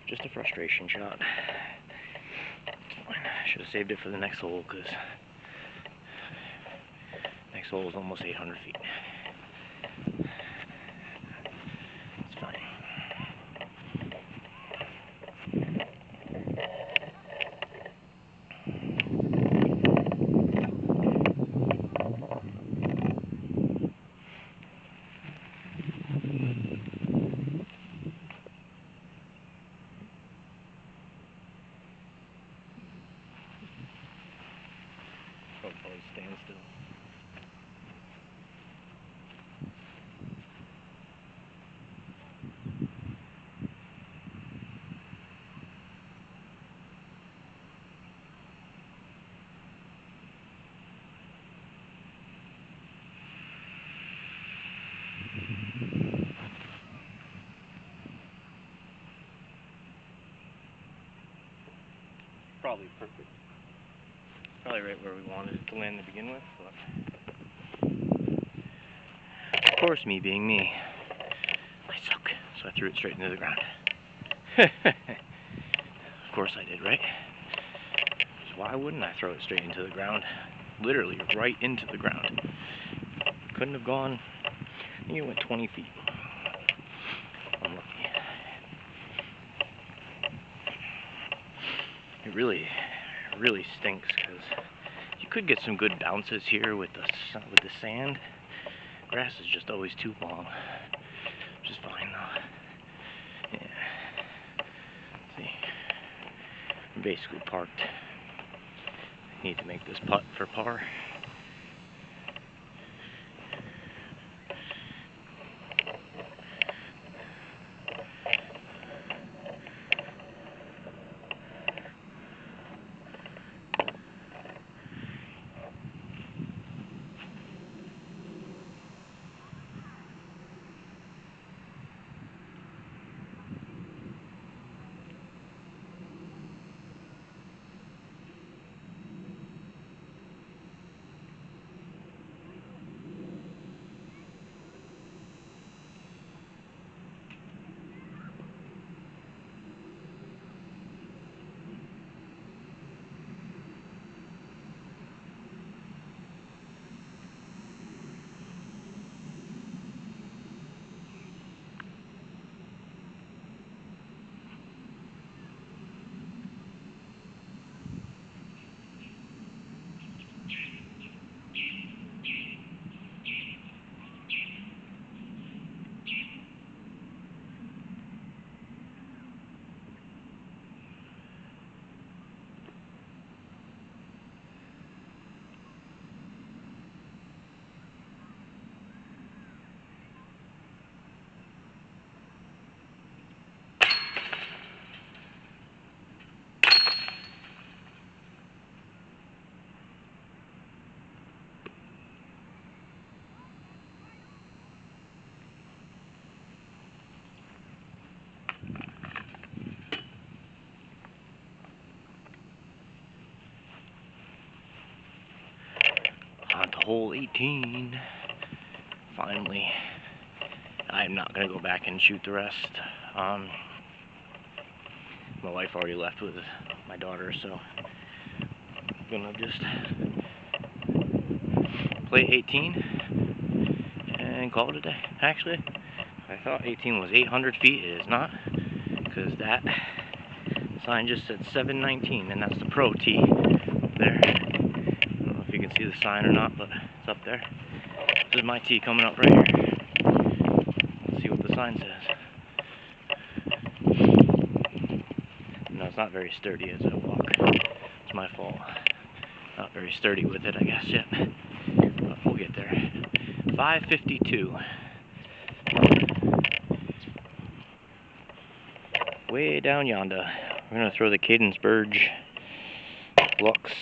Just a frustration shot. Should have saved it for the next hole, because next hole is almost 800 feet. It's fine. Probably stand still. Probably perfect. Probably right where we wanted it to land to begin with, but of course, me being me, I suck, so I threw it straight into the ground. Of course I did, right? So why wouldn't I throw it straight into the ground? Literally right into the ground. Couldn't have gone, I think it went 20 feet. Unlucky. It really stinks, because you could get some good bounces here with the sand. Grass is just always too long, which is fine though. Yeah. See, I'm basically parked. I need to make this putt for par. hole 18. Finally. I'm not going to go back and shoot the rest. My wife already left with my daughter, so I'm going to just play 18 and call it a day. Actually, I thought 18 was 800 feet. It is not, because that sign just said 719, and that's the pro tee up there. I don't know if you can see the sign or not, but it's up there. This is my tee coming up right here. Let's see what the sign says. No, it's not very sturdy as I walk. It's my fault. Not very sturdy with it, I guess, yet. But we'll get there. 552. Way down yonder. We're going to throw the Cadence Burge Lux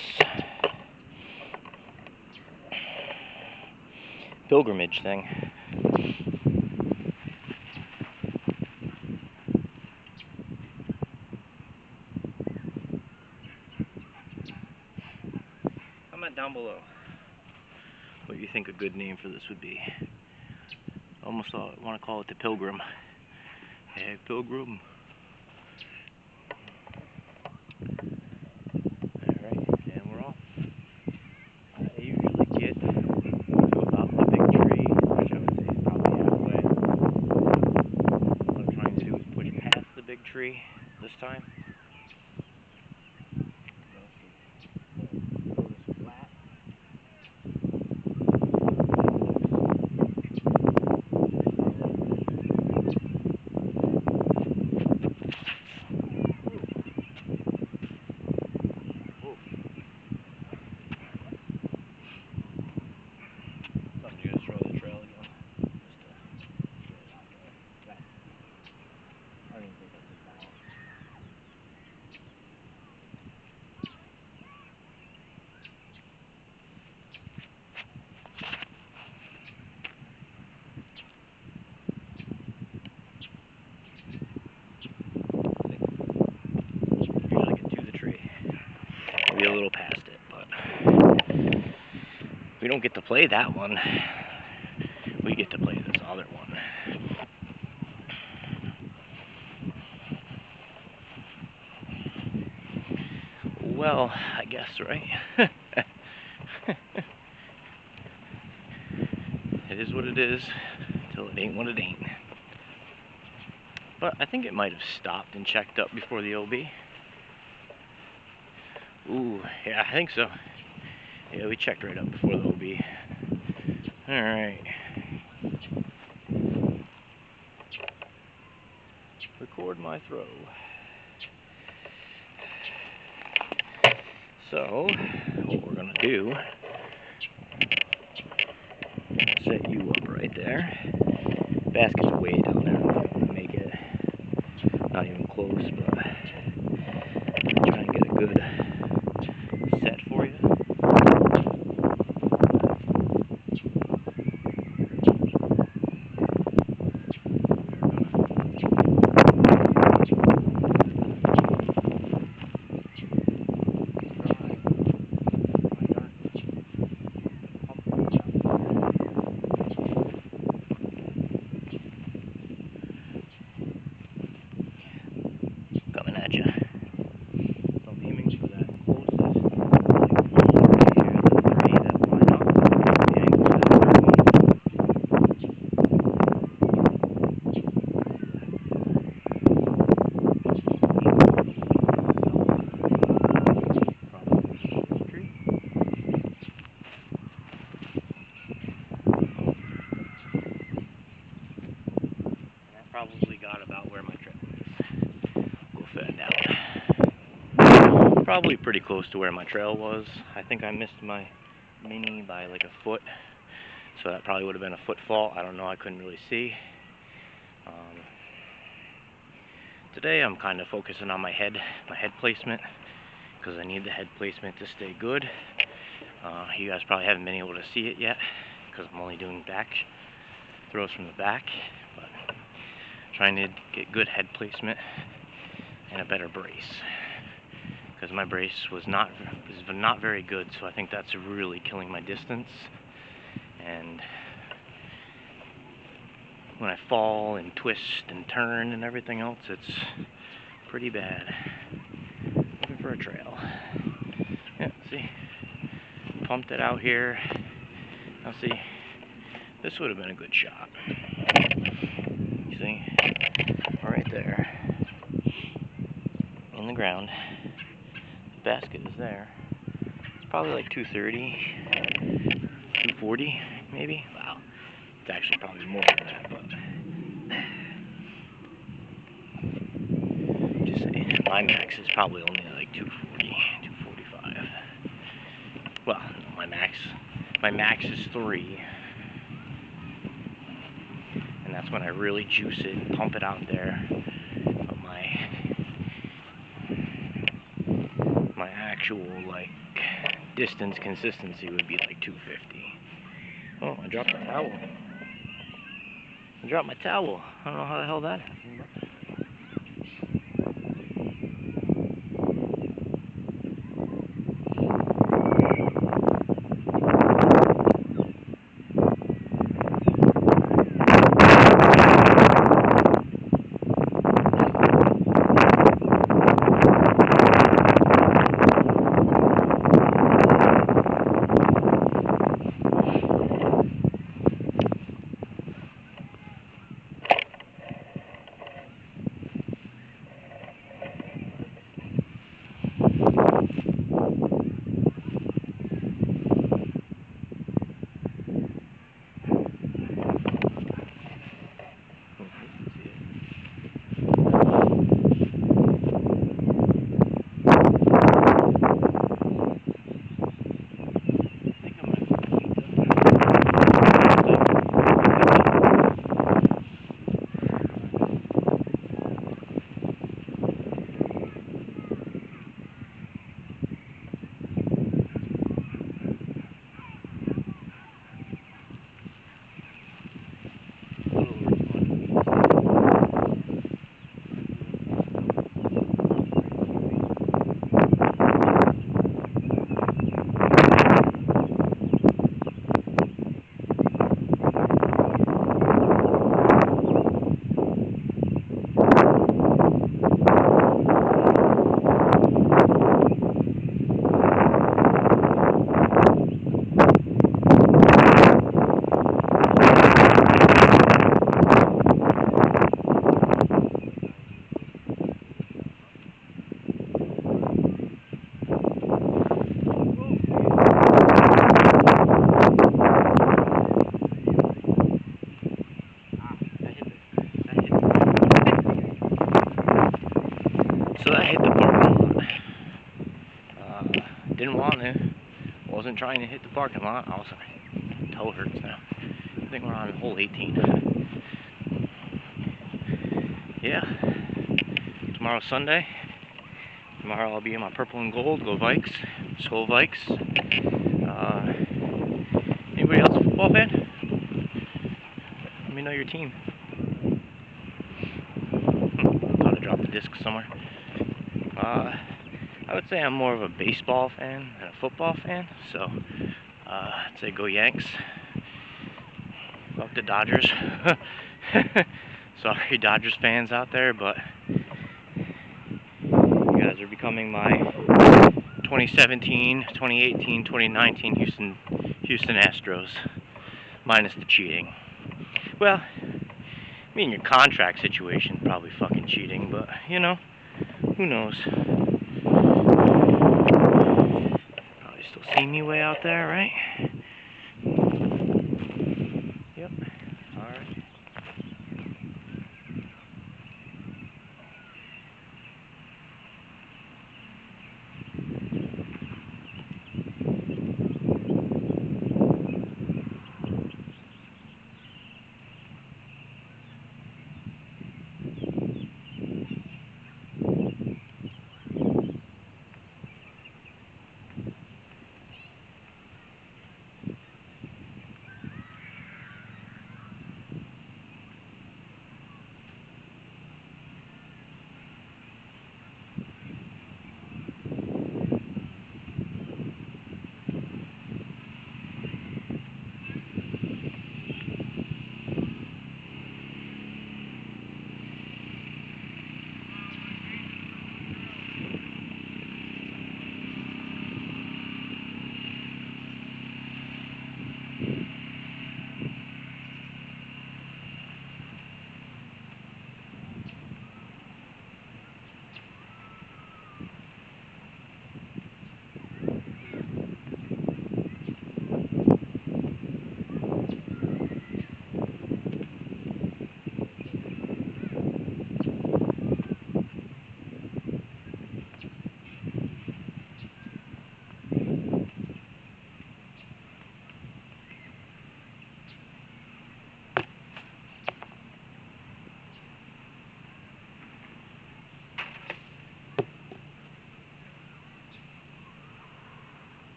pilgrimage thing. Comment down below what you think a good name for this would be. Almost want to call it the Pilgrim. Hey, Pilgrim. Alright, and we're off. I usually get to about the big tree, which I would say is probably halfway. What I'm trying to do is push past the big tree this time. Maybe a little past it, but we don't get to play that one. We get to play this other one. Well, I guess, right? It is what it is, till it ain't what it ain't. But I think it might have stopped and checked up before the OB. Ooh, yeah, I think so. Yeah, we checked right up before the OB. Alright. Record my throw. So, what we're going to do, set you up right there. Basket's way down there. I'm not going to make it. Not even close, but try and get a good set for you. Coming at you. So I'm aiming for that closest, like, here, the three that line up, the angle to the third one. Probably this tree. And I probably got about where my trail is. Go fat down. Probably pretty close to where my trail was. I think I missed my mini by like a foot, so that probably would have been a foot fault. I don't know, I couldn't really see. Today I'm kind of focusing on my head placement, because I need the head placement to stay good. You guys probably haven't been able to see it yet, because I'm only doing back throws from the back, but trying to get good head placement and a better brace, because my brace was not very good, so I think that's really killing my distance. and when I fall and twist and turn and everything else, it's pretty bad. Looking for a trail. Yeah, see? Pumped it out here. Now see, this would have been a good shot. You see? Right there. In the ground. The basket is there. It's probably like 230, 240 maybe. Wow. It's actually probably more than that, but just saying. My max is probably only like 240, 245. Well, my max is 3. And that's when I really juice it and pump it out there. But my actual like distance consistency would be like 250. Oh, I dropped my towel. I dropped my towel. I don't know how the hell that happened. So that hit the parking lot. Didn't want to. Wasn't trying to hit the parking lot. Also, toe hurts now. I think we're on hole 18. Yeah. Tomorrow's Sunday. Tomorrow I'll be in my purple and gold. Go Vikes. Skull Vikes. Anybody else a football fan? Let me know your team. Thought I dropped the disc somewhere. I would say I'm more of a baseball fan than a football fan, so I'd say go Yanks. Fuck the Dodgers. Sorry, Dodgers fans out there, but you guys are becoming my 2017, 2018, 2019 Houston Astros, minus the cheating. Well, I mean, your contract situation probably fucking cheating, but you know, who knows? Probably still see me way out there, right? Yep. All right.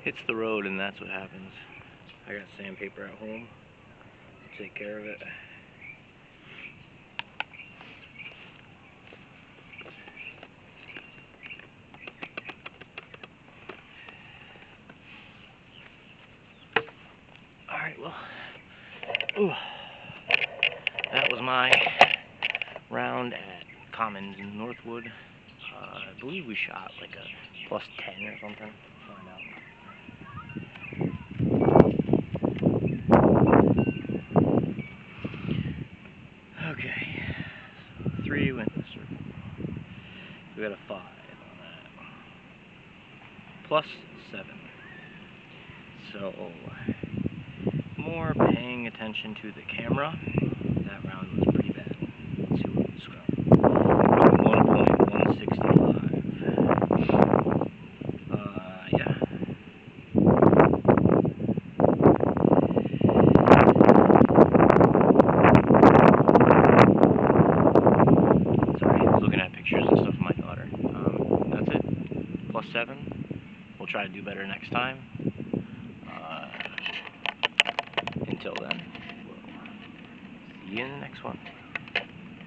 hits the road and that's what happens. I got sandpaper at home to take care of it. Alright, well, ooh, that was my round at Commons in Northwood. I believe we shot like a +10 or something. Find out. Okay, 3 went in the circle. We got a 5 on that. +7. So, more paying attention to the camera. That round was pretty bad. Let's see what we scrum. 1.165. Yeah. Sorry, I was looking at pictures and stuff of my daughter. That's it. +7. We'll try to do better next time. Until then, we'll see you in the next one.